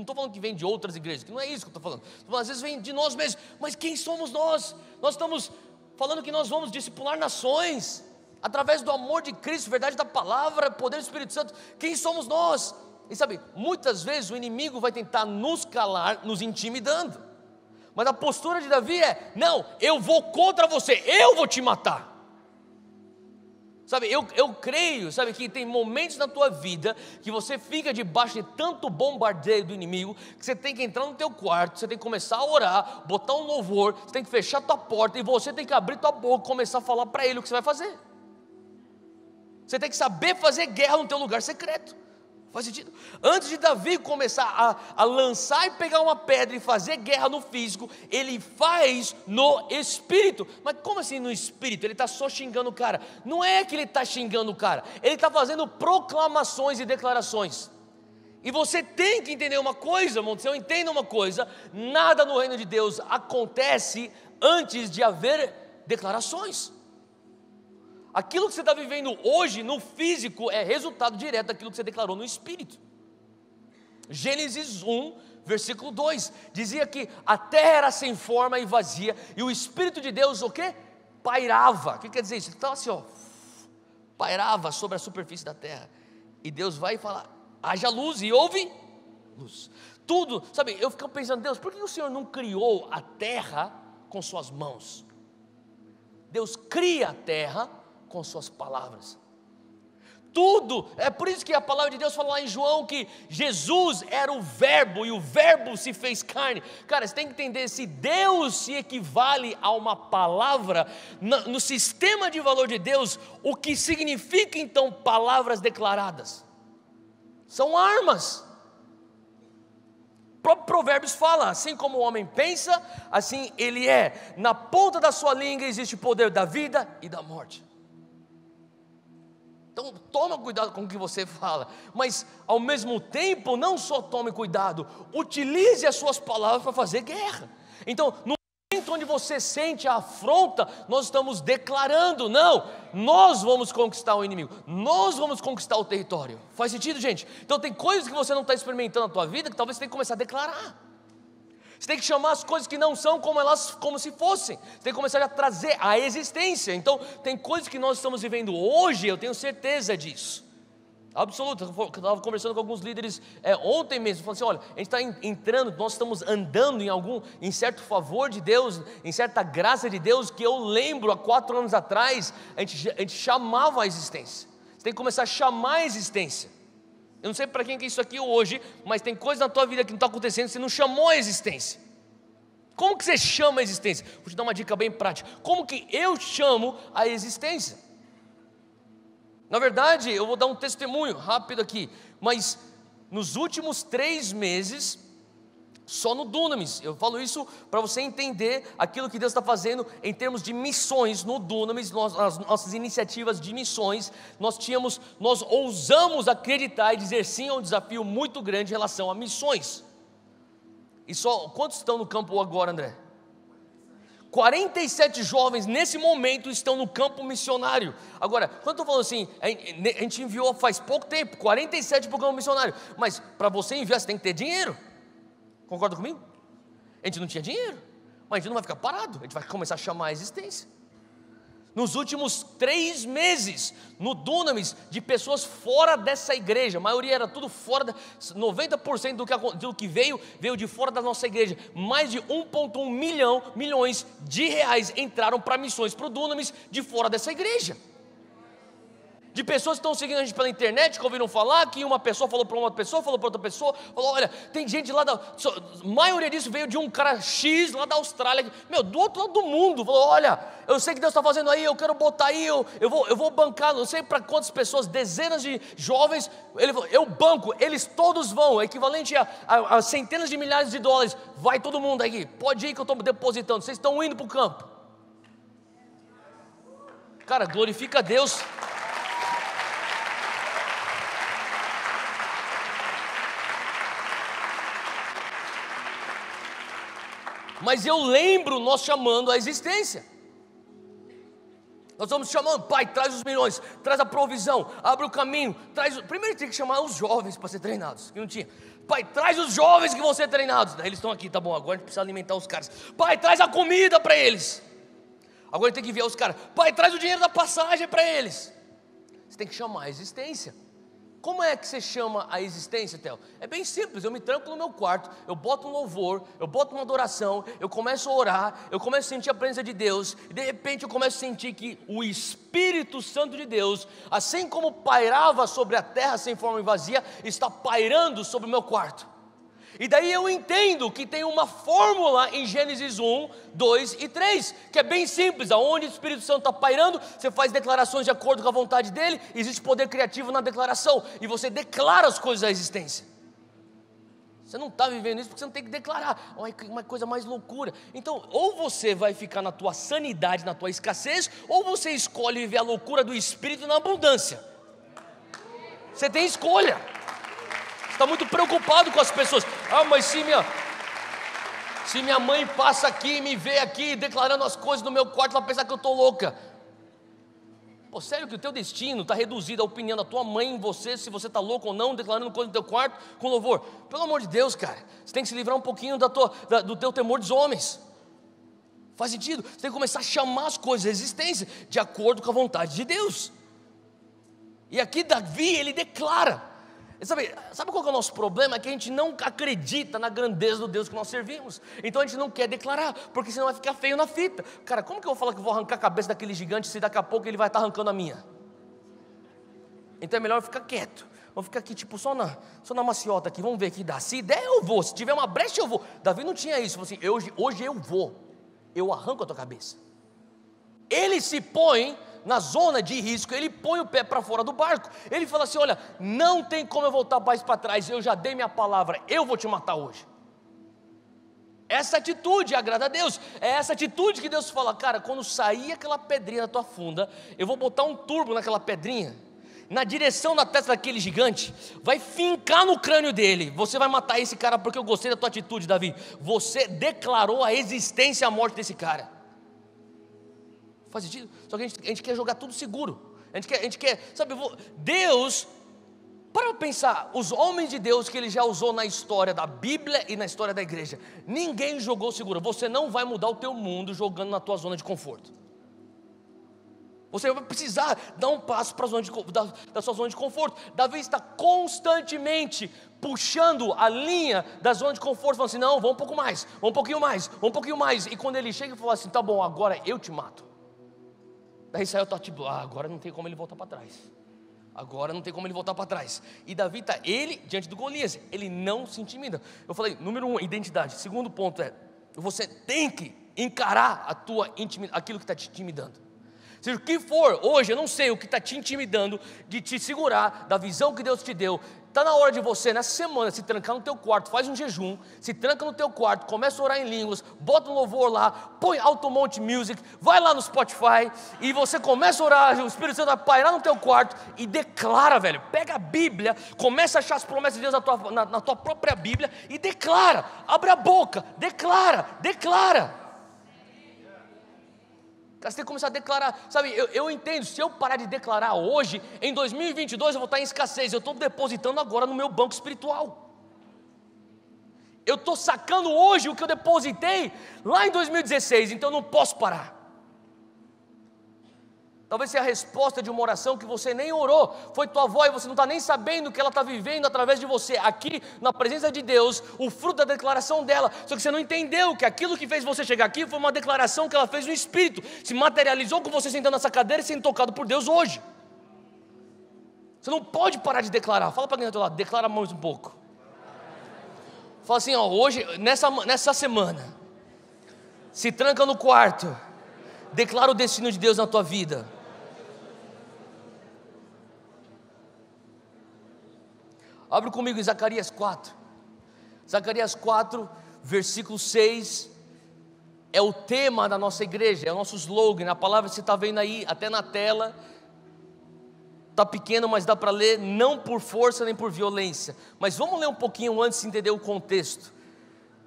estou falando que vem de outras igrejas, que não é isso que eu estou falando. Às vezes vem de nós mesmos, mas quem somos nós? Nós estamos falando que nós vamos discipular nações, através do amor de Cristo, verdade da palavra, poder do Espírito Santo. Quem somos nós? E sabe, muitas vezes o inimigo vai tentar nos calar, nos intimidando, mas a postura de Davi é, não, eu vou contra você, eu vou te matar. Sabe, eu creio, sabe, que tem momentos na tua vida que você fica debaixo de tanto bombardeio do inimigo, que você tem que entrar no teu quarto, você tem que começar a orar, botar um louvor, você tem que fechar a tua porta e você tem que abrir tua boca e começar a falar para ele o que você vai fazer. Você tem que saber fazer guerra no teu lugar secreto. Faz sentido? Antes de Davi começar a lançar e pegar uma pedra e fazer guerra no físico, ele faz no espírito. Mas como assim no espírito? Ele está só xingando o cara. Não é que ele está xingando o cara, ele está fazendo proclamações e declarações. E você tem que entender uma coisa, Monteção, entenda uma coisa: nada no reino de Deus acontece antes de haver declarações. Aquilo que você está vivendo hoje no físico é resultado direto daquilo que você declarou no espírito. Gênesis 1, versículo 2, dizia que a terra era sem forma e vazia, e o Espírito de Deus o quê? Pairava. O que quer dizer isso? Ele estava assim, ó, pairava sobre a superfície da terra, e Deus vai falar, haja luz, e houve luz. Tudo, sabe, eu fico pensando, Deus, por que o Senhor não criou a terra com suas mãos? Deus cria a terra com suas palavras. Tudo, é por isso que a palavra de Deus fala lá em João que Jesus era o verbo e o verbo se fez carne. Cara, você tem que entender, se Deus se equivale a uma palavra, no sistema de valor de Deus, o que significa então palavras declaradas? São armas. O próprio Provérbios fala, assim como o homem pensa, assim ele é. Na ponta da sua língua existe o poder da vida e da morte. Então toma cuidado com o que você fala, mas ao mesmo tempo não só tome cuidado, utilize as suas palavras para fazer guerra. Então no momento onde você sente a afronta, nós estamos declarando, não, nós vamos conquistar o inimigo, nós vamos conquistar o território. Faz sentido, gente? Então tem coisas que você não está experimentando na tua vida, que talvez você tenha que começar a declarar. Você tem que chamar as coisas que não são como se fossem. Você tem que começar a trazer a existência. Então, tem coisas que nós estamos vivendo hoje, eu tenho certeza disso. Absoluto. Eu estava conversando com alguns líderes ontem mesmo, falando assim: olha, a gente está entrando, nós estamos andando em certo favor de Deus, em certa graça de Deus, que eu lembro há 4 anos atrás, a gente chamava a existência. Você tem que começar a chamar a existência. Eu não sei para quem que é isso aqui hoje, mas tem coisa na tua vida que não está acontecendo, você não chamou a existência. Como que você chama a existência? Vou te dar uma dica bem prática. Como que eu chamo a existência? Na verdade, eu vou dar um testemunho rápido aqui, mas nos últimos 3 meses, só no Dunamis, eu falo isso para você entender aquilo que Deus está fazendo em termos de missões no Dunamis, as nossas iniciativas de missões, nós ousamos acreditar e dizer sim a um desafio muito grande em relação a missões. E só, quantos estão no campo agora, André? 47 jovens nesse momento estão no campo missionário. Agora, quando eu estou falando assim, a gente enviou faz pouco tempo, 47 para o campo missionário, mas para você enviar você tem que ter dinheiro. Concorda comigo? A gente não tinha dinheiro, mas a gente não vai ficar parado, a gente vai começar a chamar a existência. Nos últimos 3 meses, no Dunamis, de pessoas fora dessa igreja, a maioria era tudo fora, 90% do que veio de fora da nossa igreja. Mais de 1,1 milhões de reais entraram para missões para o Dunamis de fora dessa igreja. De pessoas que estão seguindo a gente pela internet, que ouviram falar, que uma pessoa falou para uma pessoa, falou para outra pessoa, falou: olha, tem gente lá a maioria disso veio de um cara X lá da Austrália, do outro lado do mundo, falou: olha, eu sei que Deus está fazendo aí, eu quero botar aí, eu vou bancar, não sei para quantas pessoas, dezenas de jovens, ele falou: eu banco, eles todos vão, equivalente a centenas de milhares de dólares, vai todo mundo aí, pode ir que eu estou depositando, vocês estão indo para o campo. Cara, glorifica a Deus. Mas eu lembro nós chamando a existência. Nós estamos chamando: Pai, traz os milhões, traz a provisão, abre o caminho, primeiro tem que chamar os jovens para ser treinados, que não tinha. Pai, traz os jovens que vão ser treinados. Daí eles estão aqui, tá bom, agora a gente precisa alimentar os caras. Pai, traz a comida para eles. Agora tem que enviar os caras. Pai, traz o dinheiro da passagem para eles. Você tem que chamar a existência. Como é que você chama a existência, Theo? É bem simples, eu me tranco no meu quarto, eu boto um louvor, eu boto uma adoração, eu começo a orar, eu começo a sentir a presença de Deus, e de repente eu começo a sentir que o Espírito Santo de Deus, assim como pairava sobre a terra sem forma e vazia, está pairando sobre o meu quarto. E daí eu entendo que tem uma fórmula em Gênesis 1, 2 e 3, que é bem simples: aonde o Espírito Santo está pairando, você faz declarações de acordo com a vontade dele, existe poder criativo na declaração, e você declara as coisas da existência. Você não está vivendo isso porque você não tem que declarar, uma coisa mais loucura. Então, ou você vai ficar na tua sanidade, na tua escassez, ou você escolhe viver a loucura do Espírito na abundância. Você tem escolha. Está muito preocupado com as pessoas. Mas se minha mãe passa aqui e me vê aqui declarando as coisas no meu quarto, ela pensa que eu estou louca. Pô, sério que o teu destino está reduzido à opinião da tua mãe em você, se você está louco ou não, declarando coisas no teu quarto com louvor? Pelo amor de Deus, cara, você tem que se livrar um pouquinho do teu temor dos homens. Faz sentido? Você tem que começar a chamar as coisas à existência de acordo com a vontade de Deus. E aqui Davi, ele declara. Sabe qual que é o nosso problema? É que a gente não acredita na grandeza do Deus que nós servimos. Então a gente não quer declarar, porque senão vai ficar feio na fita. Cara, como que eu vou falar que eu vou arrancar a cabeça daquele gigante se daqui a pouco ele vai estar arrancando a minha? Então é melhor eu ficar quieto. Vou ficar aqui tipo só na maciota aqui, vamos ver o que dá. Se der eu vou, se tiver uma brecha eu vou. Davi não tinha isso, falou assim: hoje eu vou, eu arranco a tua cabeça. Ele se põe na zona de risco, ele põe o pé para fora do barco, ele fala assim: olha, não tem como eu voltar mais para trás, eu já dei minha palavra, eu vou te matar hoje. Essa atitude agrada a Deus, é essa atitude que Deus fala: cara, quando sair aquela pedrinha da tua funda, eu vou botar um turbo naquela pedrinha, na direção da testa daquele gigante, vai fincar no crânio dele, você vai matar esse cara porque eu gostei da tua atitude, Davi, você declarou a existência e a morte desse cara. Faz sentido? Só que a gente quer jogar tudo seguro. A gente quer, sabe, Deus Para pensar, os homens de Deus que ele já usou na história da Bíblia e na história da igreja, ninguém jogou segura. Você não vai mudar o teu mundo jogando na tua zona de conforto. Você vai precisar dar um passo para da sua zona de conforto. Davi está constantemente puxando a linha da zona de conforto, falando assim, não, vamos um pouco mais, vamos um pouquinho mais, vamos um pouquinho mais. E quando ele chega e fala assim, tá bom, agora eu te mato. Daí Israel está tipo, agora não tem como ele voltar para trás. Agora não tem como ele voltar para trás. E Davi está, ele, diante do Golias, ele não se intimida. Eu falei, número 1, identidade. Segundo ponto é, você tem que encarar aquilo que está te intimidando. Seja o que for, hoje eu não sei o que está te intimidando, de te segurar da visão que Deus te deu. Está na hora de você, nessa semana, se trancar no teu quarto, faz um jejum, se tranca no teu quarto, começa a orar em línguas, bota um louvor lá, põe Altamont Music, vai lá no Spotify, e você começa a orar, o Espírito Santo vai pairar no teu quarto, e declara, velho, pega a Bíblia, começa a achar as promessas de Deus na tua própria Bíblia, e declara, abre a boca, declara. Você tem que começar a declarar, sabe, eu entendo, se eu parar de declarar hoje, em 2022 eu vou estar em escassez, eu estou depositando agora no meu banco espiritual, eu estou sacando hoje o que eu depositei lá em 2016, então eu não posso parar. Talvez seja a resposta de uma oração que você nem orou, foi tua avó e você não está nem sabendo o que ela está vivendo através de você, aqui na presença de Deus, o fruto da declaração dela, só que você não entendeu que aquilo que fez você chegar aqui foi uma declaração que ela fez no Espírito, se materializou com você sentando nessa cadeira e sendo tocado por Deus hoje. Você não pode parar de declarar, fala para quem está do teu lado, declara mais um pouco. Fala assim, ó, hoje, nessa semana, se tranca no quarto, declara o destino de Deus na tua vida. Abre comigo em Zacarias 4. Zacarias 4, versículo 6. É o tema da nossa igreja, é o nosso slogan. A palavra que você está vendo aí, até na tela. Está pequeno, mas dá para ler. Não por força nem por violência. Mas vamos ler um pouquinho antes de entender o contexto.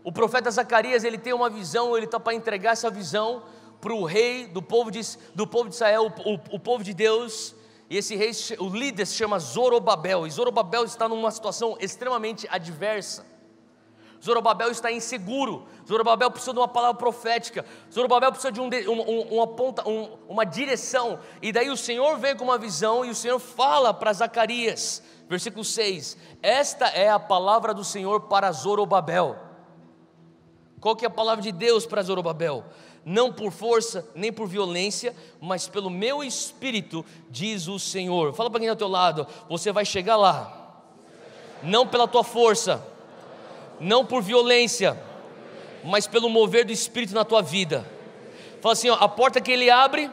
O profeta Zacarias, ele tem uma visão. Ele está para entregar essa visão para o rei do povo de Israel, o povo de Deus. E esse rei, o líder se chama Zorobabel, e Zorobabel está numa situação extremamente adversa. Zorobabel está inseguro, Zorobabel precisa de uma palavra profética, Zorobabel precisa de uma direção, e daí o Senhor vem com uma visão, e o Senhor fala para Zacarias, versículo 6, esta é a palavra do Senhor para Zorobabel. Qual que é a palavra de Deus para Zorobabel? Não por força, nem por violência, mas pelo meu Espírito, diz o Senhor. Fala para quem está ao teu lado, você vai chegar lá, não pela tua força, não por violência, mas pelo mover do Espírito na tua vida. Fala assim, ó, a porta que ele abre,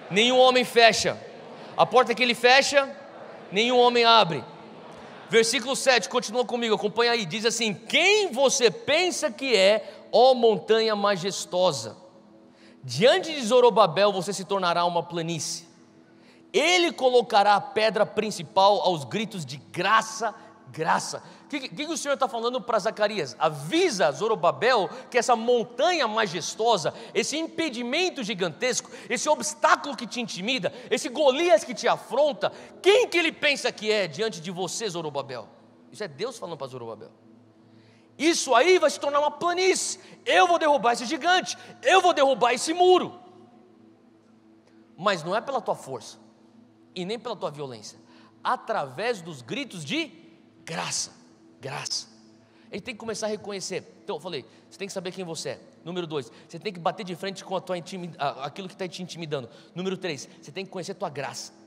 nenhum homem fecha, a porta que ele fecha, nenhum homem abre. Versículo 7, continua comigo, acompanha aí, diz assim, quem você pensa que é, ó montanha majestosa? Diante de Zorobabel você se tornará uma planície. Ele colocará a pedra principal aos gritos de graça, graça. O que o Senhor está falando para Zacarias? Avisa Zorobabel que essa montanha majestosa, esse impedimento gigantesco, esse obstáculo que te intimida, esse Golias que te afronta, quem que ele pensa que é diante de você, Zorobabel? Isso é Deus falando para Zorobabel. Isso aí vai se tornar uma planície. Eu vou derrubar esse gigante, eu vou derrubar esse muro. Mas não é pela tua força e nem pela tua violência, através dos gritos de graça, graça. A gente tem que começar a reconhecer. Então eu falei, você tem que saber quem você é. Número 2, você tem que bater de frente com aquilo que está te intimidando. Número 3, você tem que conhecer a tua graça.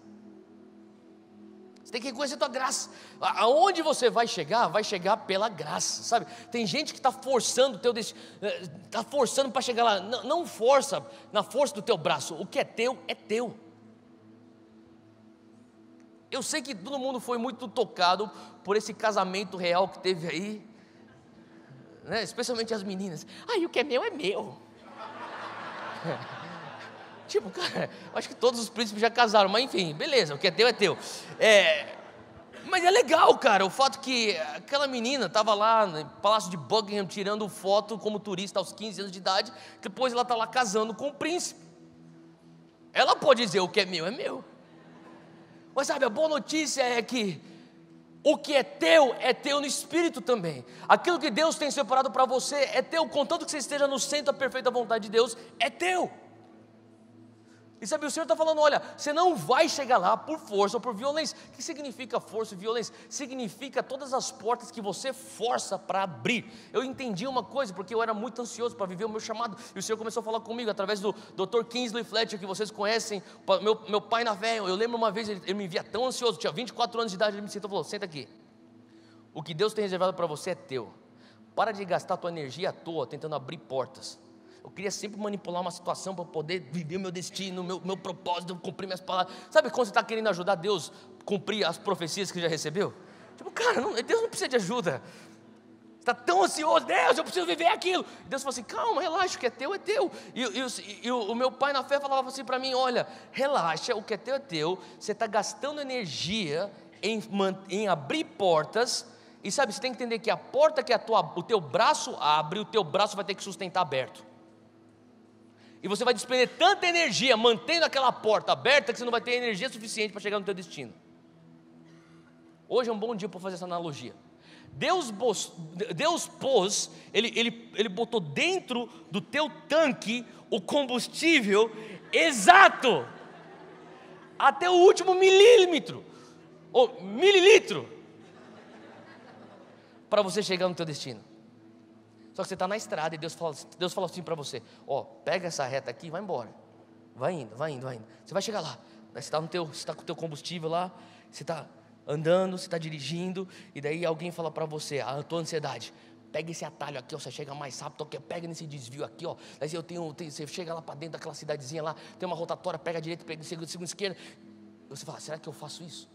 Você tem que reconhecer a tua graça. Aonde você vai chegar pela graça, sabe? Tem gente que está forçando o teu destino, está forçando para chegar lá. Não força na força do teu braço. O que é teu, é teu. Eu sei que todo mundo foi muito tocado por esse casamento real que teve aí, né? Especialmente as meninas. O que é meu é meu. Tipo, cara, acho que todos os príncipes já casaram, mas enfim, beleza, o que é teu é teu. Mas é legal, cara, o fato que aquela menina estava lá no Palácio de Buckingham tirando foto como turista aos 15 anos de idade, depois ela está lá casando com o príncipe. Ela pode dizer o que é meu, mas sabe, a boa notícia é que O que é teu no espírito também. Aquilo que Deus tem separado para você é teu, contanto que você esteja no centro da perfeita vontade de Deus, é teu. E sabe, o Senhor está falando, olha, você não vai chegar lá por força ou por violência. O que significa força e violência? Significa todas as portas que você força para abrir. Eu entendi uma coisa, porque eu era muito ansioso para viver o meu chamado, e o Senhor começou a falar comigo, através do Dr. Kingsley Fletcher, que vocês conhecem, meu pai na fé. Eu lembro uma vez, ele me via tão ansioso, tinha 24 anos de idade, ele me sentou e falou, senta aqui, o que Deus tem reservado para você é teu, para de gastar tua energia à toa, tentando abrir portas. Eu queria sempre manipular uma situação para poder viver o meu destino, meu propósito, cumprir minhas palavras. Sabe quando você está querendo ajudar Deus a cumprir as profecias que já recebeu? Tipo, cara, Deus não precisa de ajuda. Você está tão ansioso, Deus, eu preciso viver aquilo. E Deus falou assim, calma, relaxa, o que é teu é teu. E o meu pai na fé falava assim para mim, olha, relaxa, o que é teu, você está gastando energia em abrir portas. E sabe, você tem que entender que a porta que o teu braço abre, o teu braço vai ter que sustentar aberto. E você vai despender tanta energia mantendo aquela porta aberta que você não vai ter energia suficiente para chegar no teu destino. Hoje é um bom dia para fazer essa analogia. Deus pôs, ele botou dentro do teu tanque o combustível exato, até o último milímetro, ou mililitro, para você chegar no teu destino. Só que você está na estrada e Deus fala assim para você, pega essa reta aqui e vai embora. Vai indo. Você vai chegar lá, você está com o teu combustível lá, você está andando, você está dirigindo, e daí alguém fala para você, a tua ansiedade, pega esse atalho aqui, você chega mais rápido, pega nesse desvio aqui, daí você chega lá para dentro daquela cidadezinha lá, tem uma rotatória, pega a direita, pega a segunda esquerda, e você fala, será que eu faço isso?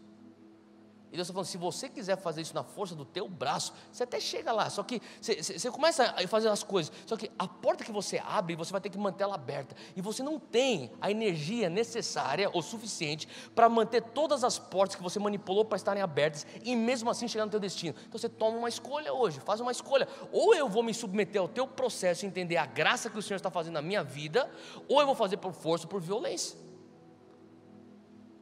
E Deus está falando, se você quiser fazer isso na força do teu braço, você até chega lá, só que você começa a fazer as coisas, só que a porta que você abre, você vai ter que manter ela aberta, e você não tem a energia necessária ou suficiente para manter todas as portas que você manipulou para estarem abertas, e mesmo assim chegar no teu destino. Então você toma uma escolha hoje, faz uma escolha, ou eu vou me submeter ao teu processo e entender a graça que o Senhor está fazendo na minha vida, ou eu vou fazer por força ou por violência.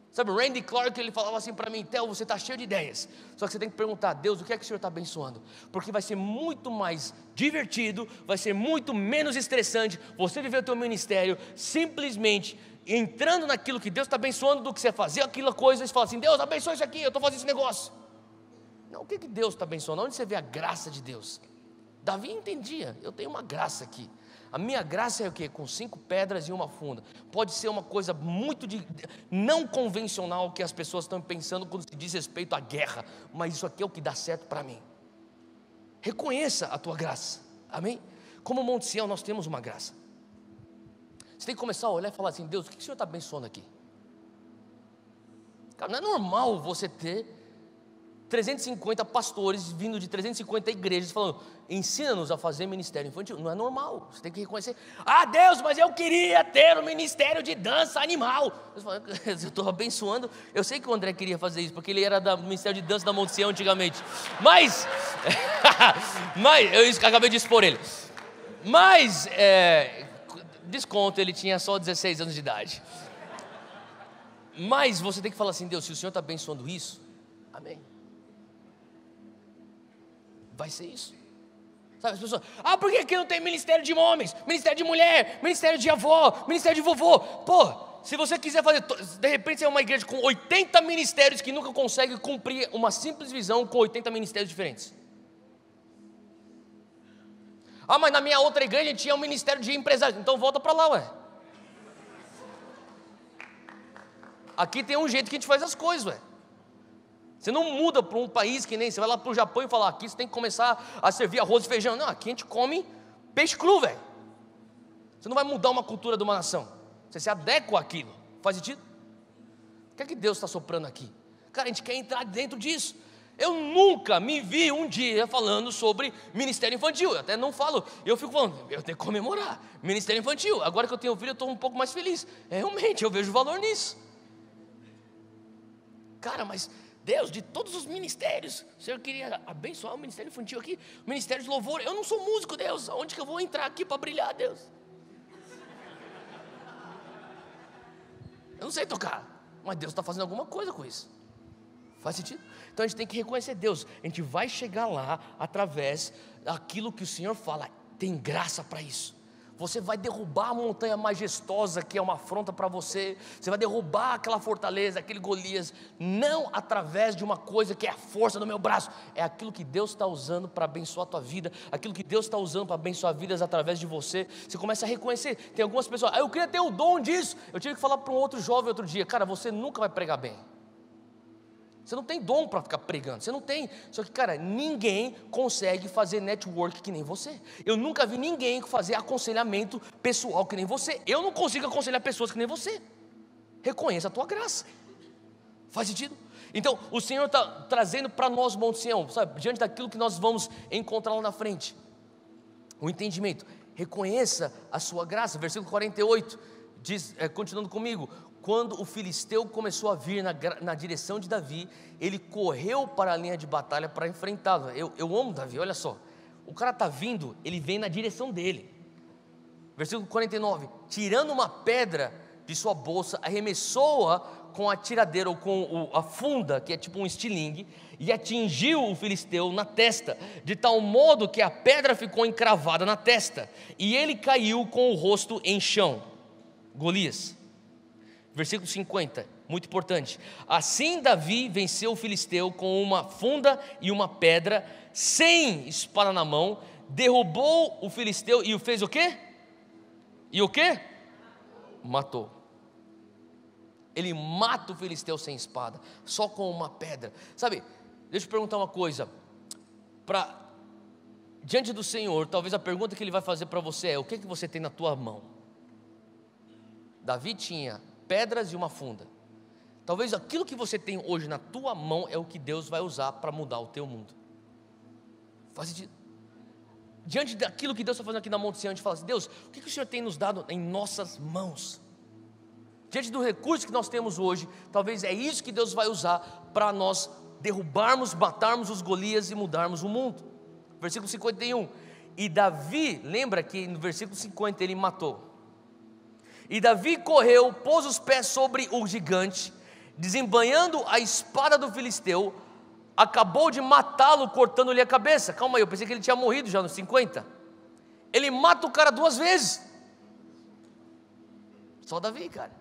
Sabe, Randy Clark, ele falava assim para mim, Theo, você está cheio de ideias, só que você tem que perguntar, Deus, o que é que o Senhor está abençoando? Porque vai ser muito mais divertido, vai ser muito menos estressante você viver o teu ministério simplesmente entrando naquilo que Deus está abençoando, do que você fazer aquela coisa e falar assim, Deus abençoa isso aqui, eu estou fazendo esse negócio. Não, o que Deus está abençoando? Onde você vê a graça de Deus? Davi entendia, eu tenho uma graça aqui. A minha graça é o quê? Com 5 pedras e uma funda. Pode ser uma coisa muito não convencional que as pessoas estão pensando quando se diz respeito à guerra, mas isso aqui é o que dá certo para mim. Reconheça a tua graça, amém? Como Monte Sião nós temos uma graça. Você tem que começar a olhar e falar assim, Deus, o que o Senhor está abençoando aqui? Cara, não é normal você ter 350 pastores vindo de 350 igrejas falando, ensina-nos a fazer ministério infantil. Não é normal, você tem que reconhecer, Deus, mas eu queria ter um ministério de dança animal. Eu estou abençoando, eu sei que o André queria fazer isso, porque ele era do ministério de dança da Monte Sião antigamente, mas eu acabei de expor ele, mas desconto, ele tinha só 16 anos de idade. Mas você tem que falar assim, Deus, se o Senhor está abençoando isso, amém, vai ser isso. Sabe, as pessoas, por que aqui não tem ministério de homens, ministério de mulher, ministério de avó, ministério de vovô? Se você quiser fazer, de repente você é uma igreja com 80 ministérios que nunca consegue cumprir uma simples visão com 80 ministérios diferentes. Mas na minha outra igreja tinha um ministério de empresário. Então volta para lá, ué. Aqui tem um jeito que a gente faz as coisas, ué. Você não muda para um país que nem, você vai lá para o Japão e fala, aqui você tem que começar a servir arroz e feijão. Não, aqui a gente come peixe cru, velho. Você não vai mudar uma cultura de uma nação, você se adequa àquilo. Faz sentido? O que é que Deus está soprando aqui? Cara, a gente quer entrar dentro disso. Eu nunca me vi um dia falando sobre ministério infantil. Eu até não falo, eu fico falando, eu tenho que comemorar ministério infantil. Agora que eu tenho filho, eu estou um pouco mais feliz. Realmente, eu vejo valor nisso. Cara, mas Deus, de todos os ministérios, o Senhor queria abençoar o ministério infantil aqui, o ministério de louvor. Eu não sou músico, Deus, onde que eu vou entrar aqui para brilhar, Deus? Eu não sei tocar, mas Deus está fazendo alguma coisa com isso. Faz sentido? Então a gente tem que reconhecer Deus. A gente vai chegar lá através daquilo que o Senhor fala. Tem graça para isso. Você vai derrubar a montanha majestosa que é uma afronta para você. Você vai derrubar aquela fortaleza, aquele Golias. Não através de uma coisa que é a força do meu braço. É aquilo que Deus está usando para abençoar a tua vida. Aquilo que Deus está usando para abençoar vidas através de você. Você começa a reconhecer. Tem algumas pessoas, eu queria ter o dom disso. Eu tive que falar para um outro jovem outro dia, cara, você nunca vai pregar bem. Você não tem dom para ficar pregando, você não tem. Só que, cara, ninguém consegue fazer network que nem você. Eu nunca vi ninguém fazer aconselhamento pessoal que nem você. Eu não consigo aconselhar pessoas que nem você. Reconheça a tua graça. Faz sentido? Então, o Senhor está trazendo para nós, Monte Sião, sabe, diante daquilo que nós vamos encontrar lá na frente, o entendimento. Reconheça a sua graça. Versículo 48 diz, continuando comigo: quando o filisteu começou a vir na direção de Davi, ele correu para a linha de batalha para enfrentá-lo. Eu amo Davi, olha só. O cara está vindo, ele vem na direção dele. Versículo 49: tirando uma pedra de sua bolsa, arremessou-a com a tiradeira ou com a funda, que é tipo um estilingue, e atingiu o filisteu na testa, de tal modo que a pedra ficou encravada na testa, e ele caiu com o rosto em chão. Golias. Versículo 50, muito importante. Assim Davi venceu o filisteu com uma funda e uma pedra, sem espada na mão, derrubou o filisteu e o fez o quê? E o quê? Matou. Ele mata o filisteu sem espada, só com uma pedra. Sabe, deixa eu te perguntar uma coisa. Diante do Senhor, talvez a pergunta que Ele vai fazer para você é: o que você tem na tua mão? Davi tinha pedras e uma funda. Talvez aquilo que você tem hoje na tua mão é o que Deus vai usar para mudar o teu mundo. Faz sentido? Diante daquilo que Deus está fazendo aqui na Monte Sião, a gente fala assim: Deus, o que o Senhor tem nos dado em nossas mãos? Diante do recurso que nós temos hoje, talvez é isso que Deus vai usar para nós derrubarmos, matarmos os Golias e mudarmos o mundo. Versículo 51. E Davi, lembra que no versículo 50 ele matou. E Davi correu, pôs os pés sobre o gigante, desembainhando a espada do filisteu, acabou de matá-lo, cortando-lhe a cabeça. Calma aí, eu pensei que ele tinha morrido já nos 50. Ele mata o cara 2 vezes. Só Davi, cara.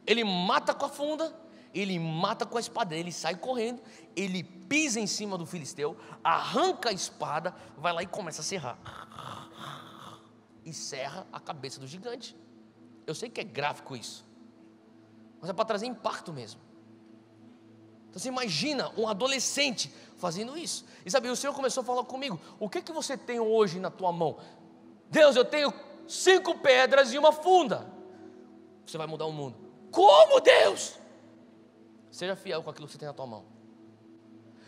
Ele mata com a funda, ele mata com a espada, ele sai correndo, ele pisa em cima do filisteu, arranca a espada, vai lá e começa a serrar. E serra a cabeça do gigante. Eu sei que é gráfico isso, mas é para trazer impacto mesmo. Então você imagina um adolescente fazendo isso. E sabe, o Senhor começou a falar comigo: o que você tem hoje na tua mão? Deus, eu tenho 5 pedras e uma funda. Você vai mudar o mundo. Como, Deus? Seja fiel com aquilo que você tem na tua mão.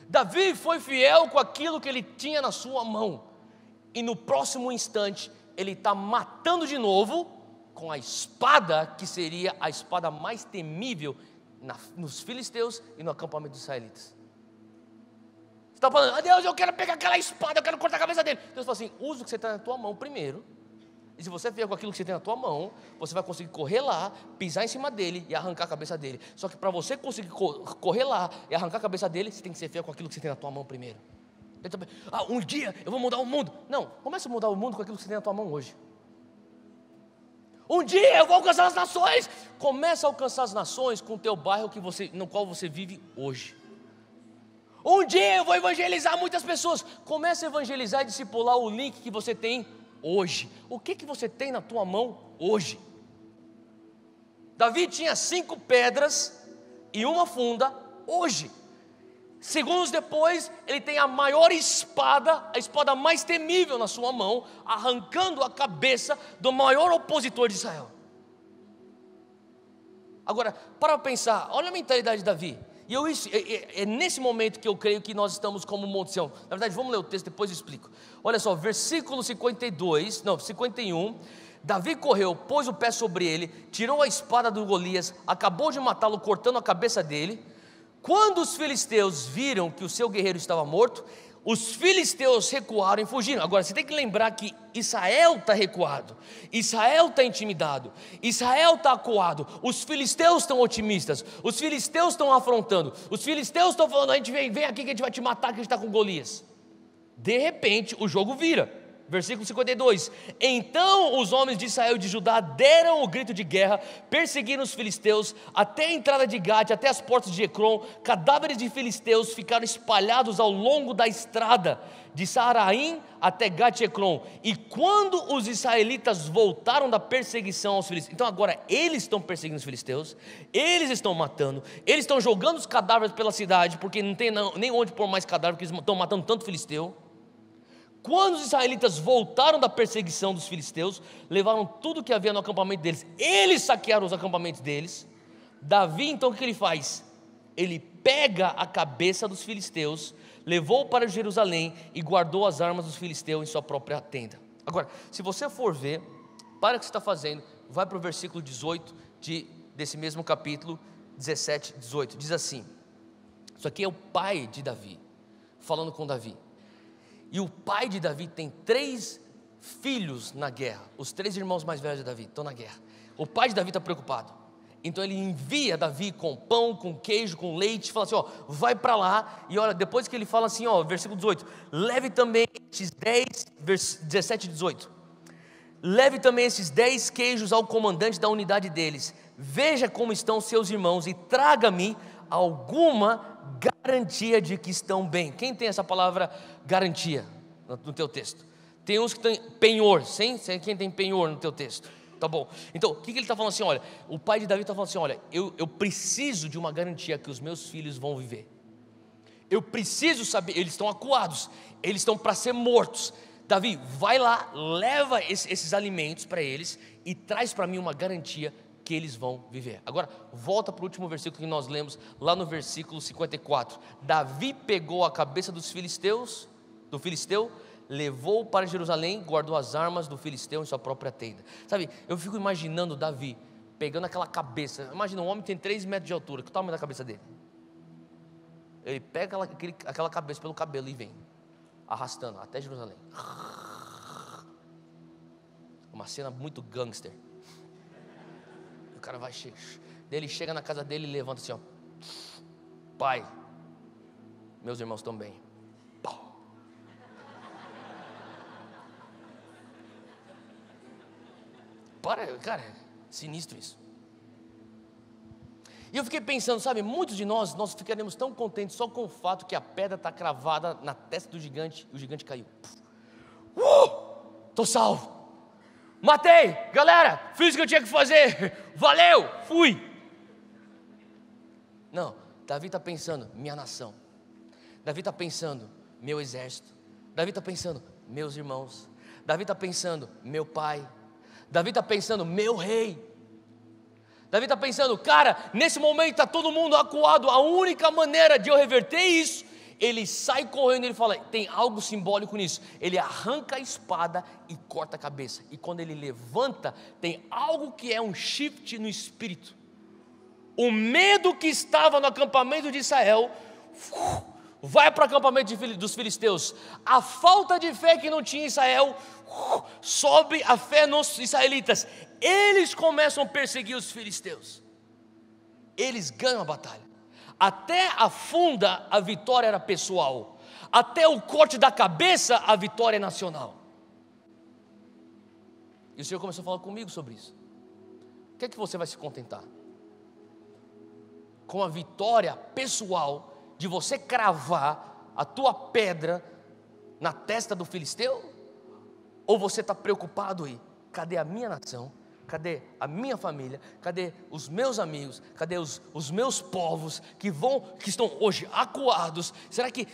Davi foi fiel com aquilo que ele tinha na sua mão, e no próximo instante ele está matando de novo com a espada que seria a espada mais temível nos filisteus e no acampamento dos israelitas. Você está falando: Deus, eu quero pegar aquela espada, eu quero cortar a cabeça dele. Deus fala assim: usa o que você tem na tua mão primeiro, e se você vier com aquilo que você tem na tua mão, você vai conseguir correr lá, pisar em cima dele e arrancar a cabeça dele. Só que para você conseguir correr lá e arrancar a cabeça dele, você tem que ser fiel com aquilo que você tem na tua mão primeiro. Um dia eu vou mudar o mundo. Não, começa a mudar o mundo com aquilo que você tem na tua mão hoje. Um dia eu vou alcançar as nações. Começa a alcançar as nações com o teu bairro no qual você vive hoje. Um dia eu vou evangelizar muitas pessoas. Começa a evangelizar e discipular o link que você tem hoje. O que você tem na tua mão hoje? Davi tinha 5 pedras e uma funda hoje. Segundos depois, ele tem a maior espada, a espada mais temível na sua mão, arrancando a cabeça do maior opositor de Israel. Agora, para pensar, olha a mentalidade de Davi. E é nesse momento que eu creio que nós estamos como Monte Sião. Na verdade, vamos ler o texto, depois eu explico. Olha só, versículo 51. Davi correu, pôs o pé sobre ele, tirou a espada do Golias, acabou de matá-lo, cortando a cabeça dele. Quando os filisteus viram que o seu guerreiro estava morto, os filisteus recuaram e fugiram. Agora você tem que lembrar que Israel está recuado, Israel está intimidado, Israel está acuado, os filisteus estão otimistas, os filisteus estão afrontando, os filisteus estão falando: a gente vem aqui que a gente vai te matar, que a gente está com Golias. De repente o jogo vira. Versículo 52: então os homens de Israel e de Judá deram o grito de guerra, perseguiram os filisteus até a entrada de Gate, até as portas de Ecrom. Cadáveres de filisteus ficaram espalhados ao longo da estrada de Saaraim até Gate Ecrom. E quando os israelitas voltaram da perseguição aos filisteus, então agora eles estão perseguindo os filisteus, eles estão matando, eles estão jogando os cadáveres pela cidade, porque não tem nem onde pôr mais cadáver, porque eles estão matando tanto filisteu. Quando os israelitas voltaram da perseguição dos filisteus, levaram tudo que havia no acampamento deles, eles saquearam os acampamentos deles. Davi, então, o que ele faz? Ele pega a cabeça dos filisteus, levou para Jerusalém e guardou as armas dos filisteus em sua própria tenda. Agora, se você for ver, para o que você está fazendo, vai para o versículo 18 desse mesmo capítulo, 17, 18, diz assim, isso aqui é o pai de Davi, falando com Davi. E o pai de Davi tem 3 filhos na guerra. Os 3 irmãos mais velhos de Davi estão na guerra. O pai de Davi está preocupado. Então ele envia Davi com pão, com queijo, com leite. Fala assim, ó, vai para lá. E olha, depois que ele fala assim, ó, versículo 18. Leve também esses 10, 17 e 18. Leve também esses 10 queijos ao comandante da unidade deles. Veja como estão seus irmãos e traga-me alguma garantia de que estão bem. Quem tem essa palavra garantia no teu texto? Tem uns que tem penhor, sim? Quem tem penhor no teu texto? Tá bom. Então, o que ele está falando assim? Olha, o pai de Davi está falando assim, olha, eu preciso de uma garantia que os meus filhos vão viver. Eu preciso saber, eles estão acuados, eles estão para ser mortos. Davi, vai lá, leva esses alimentos para eles e traz para mim uma garantia que eles vão viver. Agora, volta para o último versículo que nós lemos, lá no versículo 54. Davi pegou a cabeça do filisteu, levou para Jerusalém, guardou as armas do filisteu em sua própria tenda. Sabe, eu fico imaginando Davi pegando aquela cabeça. Imagina, um homem que tem 3 metros de altura, que é o tamanho da cabeça dele? Ele pega aquela cabeça pelo cabelo e vem, arrastando até Jerusalém. Uma cena muito gangster. O cara vai, ele chega na casa dele e levanta assim, ó, pai, meus irmãos estão bem. Cara, sinistro isso. E eu fiquei pensando, sabe, muitos de nós ficaremos tão contentes só com o fato que a pedra está cravada na testa do gigante e o gigante caiu. Tô salvo. Matei, galera, fiz o que eu tinha que fazer, valeu, fui. Não, Davi está pensando, minha nação. Davi está pensando, meu exército. Davi está pensando, meus irmãos. Davi está pensando, meu pai. Davi está pensando, meu rei. Davi está pensando, cara, nesse momento está todo mundo acuado. A única maneira de eu reverter isso, ele sai correndo e ele fala, tem algo simbólico nisso. Ele arranca a espada e corta a cabeça. E quando ele levanta, tem algo que é um shift no espírito. O medo que estava no acampamento de Israel vai para o acampamento dos filisteus. A falta de fé que não tinha em Israel sobe a fé nos israelitas. Eles começam a perseguir os filisteus. Eles ganham a batalha. Até a funda, a vitória era pessoal. Até o corte da cabeça, a vitória é nacional. E o Senhor começou a falar comigo sobre isso. O que é que você vai se contentar? Com a vitória pessoal de você cravar a tua pedra na testa do filisteu? Ou você está preocupado aí? Cadê a minha nação? Cadê a minha família? Cadê os meus amigos? Cadê os meus povos que estão hoje acuados? Será que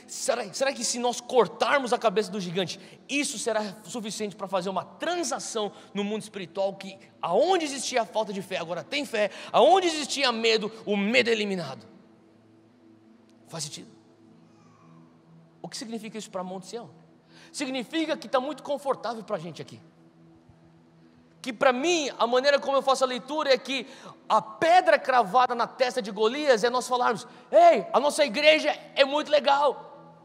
se nós cortarmos a cabeça do gigante, isso será suficiente para fazer uma transação no mundo espiritual? Que aonde existia a falta de fé, agora tem fé. Aonde existia medo, o medo é eliminado. Faz sentido? O que significa isso para Monte Sião? Significa que está muito confortável para a gente aqui. Que para mim, a maneira como eu faço a leitura é que a pedra cravada na testa de Golias é nós falarmos, ei, a nossa igreja é muito legal.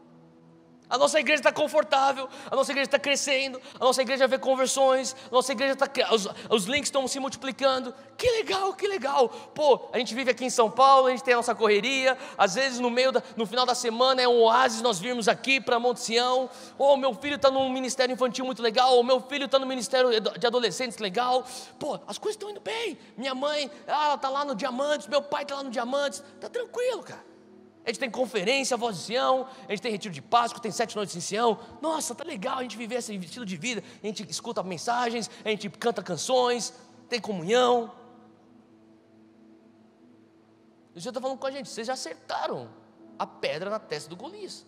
A nossa igreja está confortável, a nossa igreja está crescendo, a nossa igreja vê conversões, a nossa igreja está, os links estão se multiplicando. Que legal, que legal. Pô, a gente vive aqui em São Paulo, a gente tem a nossa correria, às vezes no final da semana é um oásis nós virmos aqui para Monte Sião. Ou meu filho está num ministério infantil muito legal, ou meu filho está no ministério de adolescentes legal. Pô, as coisas estão indo bem. Minha mãe, ela está lá no Diamantes, meu pai está lá no Diamantes. Está tranquilo, cara. A gente tem conferência, Voz de Sião, a gente tem retiro de Páscoa, tem 7 noites em Sião. Nossa, tá legal a gente viver esse estilo de vida. A gente escuta mensagens, a gente canta canções, tem comunhão. E o Senhor está falando com a gente, vocês já acertaram a pedra na testa do Golias.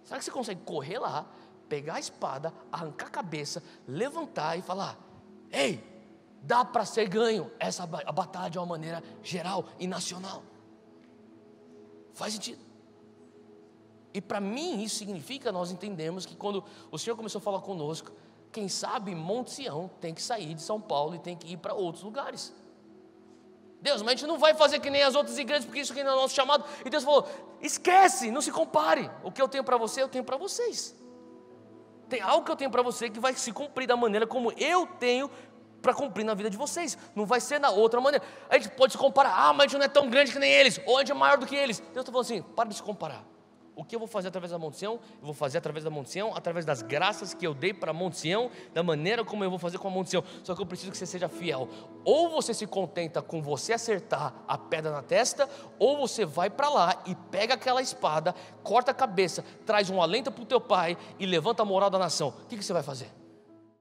Será que você consegue correr lá, pegar a espada, arrancar a cabeça, levantar e falar: ei, dá para ser ganho a batalha de uma maneira geral e nacional? Faz sentido. E para mim isso significa, nós entendemos que quando o Senhor começou a falar conosco, quem sabe Monte Sião tem que sair de São Paulo e tem que ir para outros lugares. Deus, mas a gente não vai fazer que nem as outras igrejas, porque isso aqui não é o nosso chamado. E Deus falou: esquece, não se compare. O que eu tenho para você, eu tenho para vocês. Tem algo que eu tenho para você que vai se cumprir da maneira como eu tenho para cumprir na vida de vocês. Não vai ser da outra maneira. A gente pode se comparar: mas a gente não é tão grande que nem eles, ou a gente é maior do que eles. Deus está falando assim: para de se comparar. O que eu vou fazer através da Monte Sião? Eu vou fazer através da Monte Sião, através das graças que eu dei para a Monte Sião, da maneira como eu vou fazer com a Monte Sião. Só que eu preciso que você seja fiel. Ou você se contenta com você acertar a pedra na testa, ou você vai para lá e pega aquela espada, corta a cabeça, traz um alento para o teu pai e levanta a moral da nação. O que você vai fazer?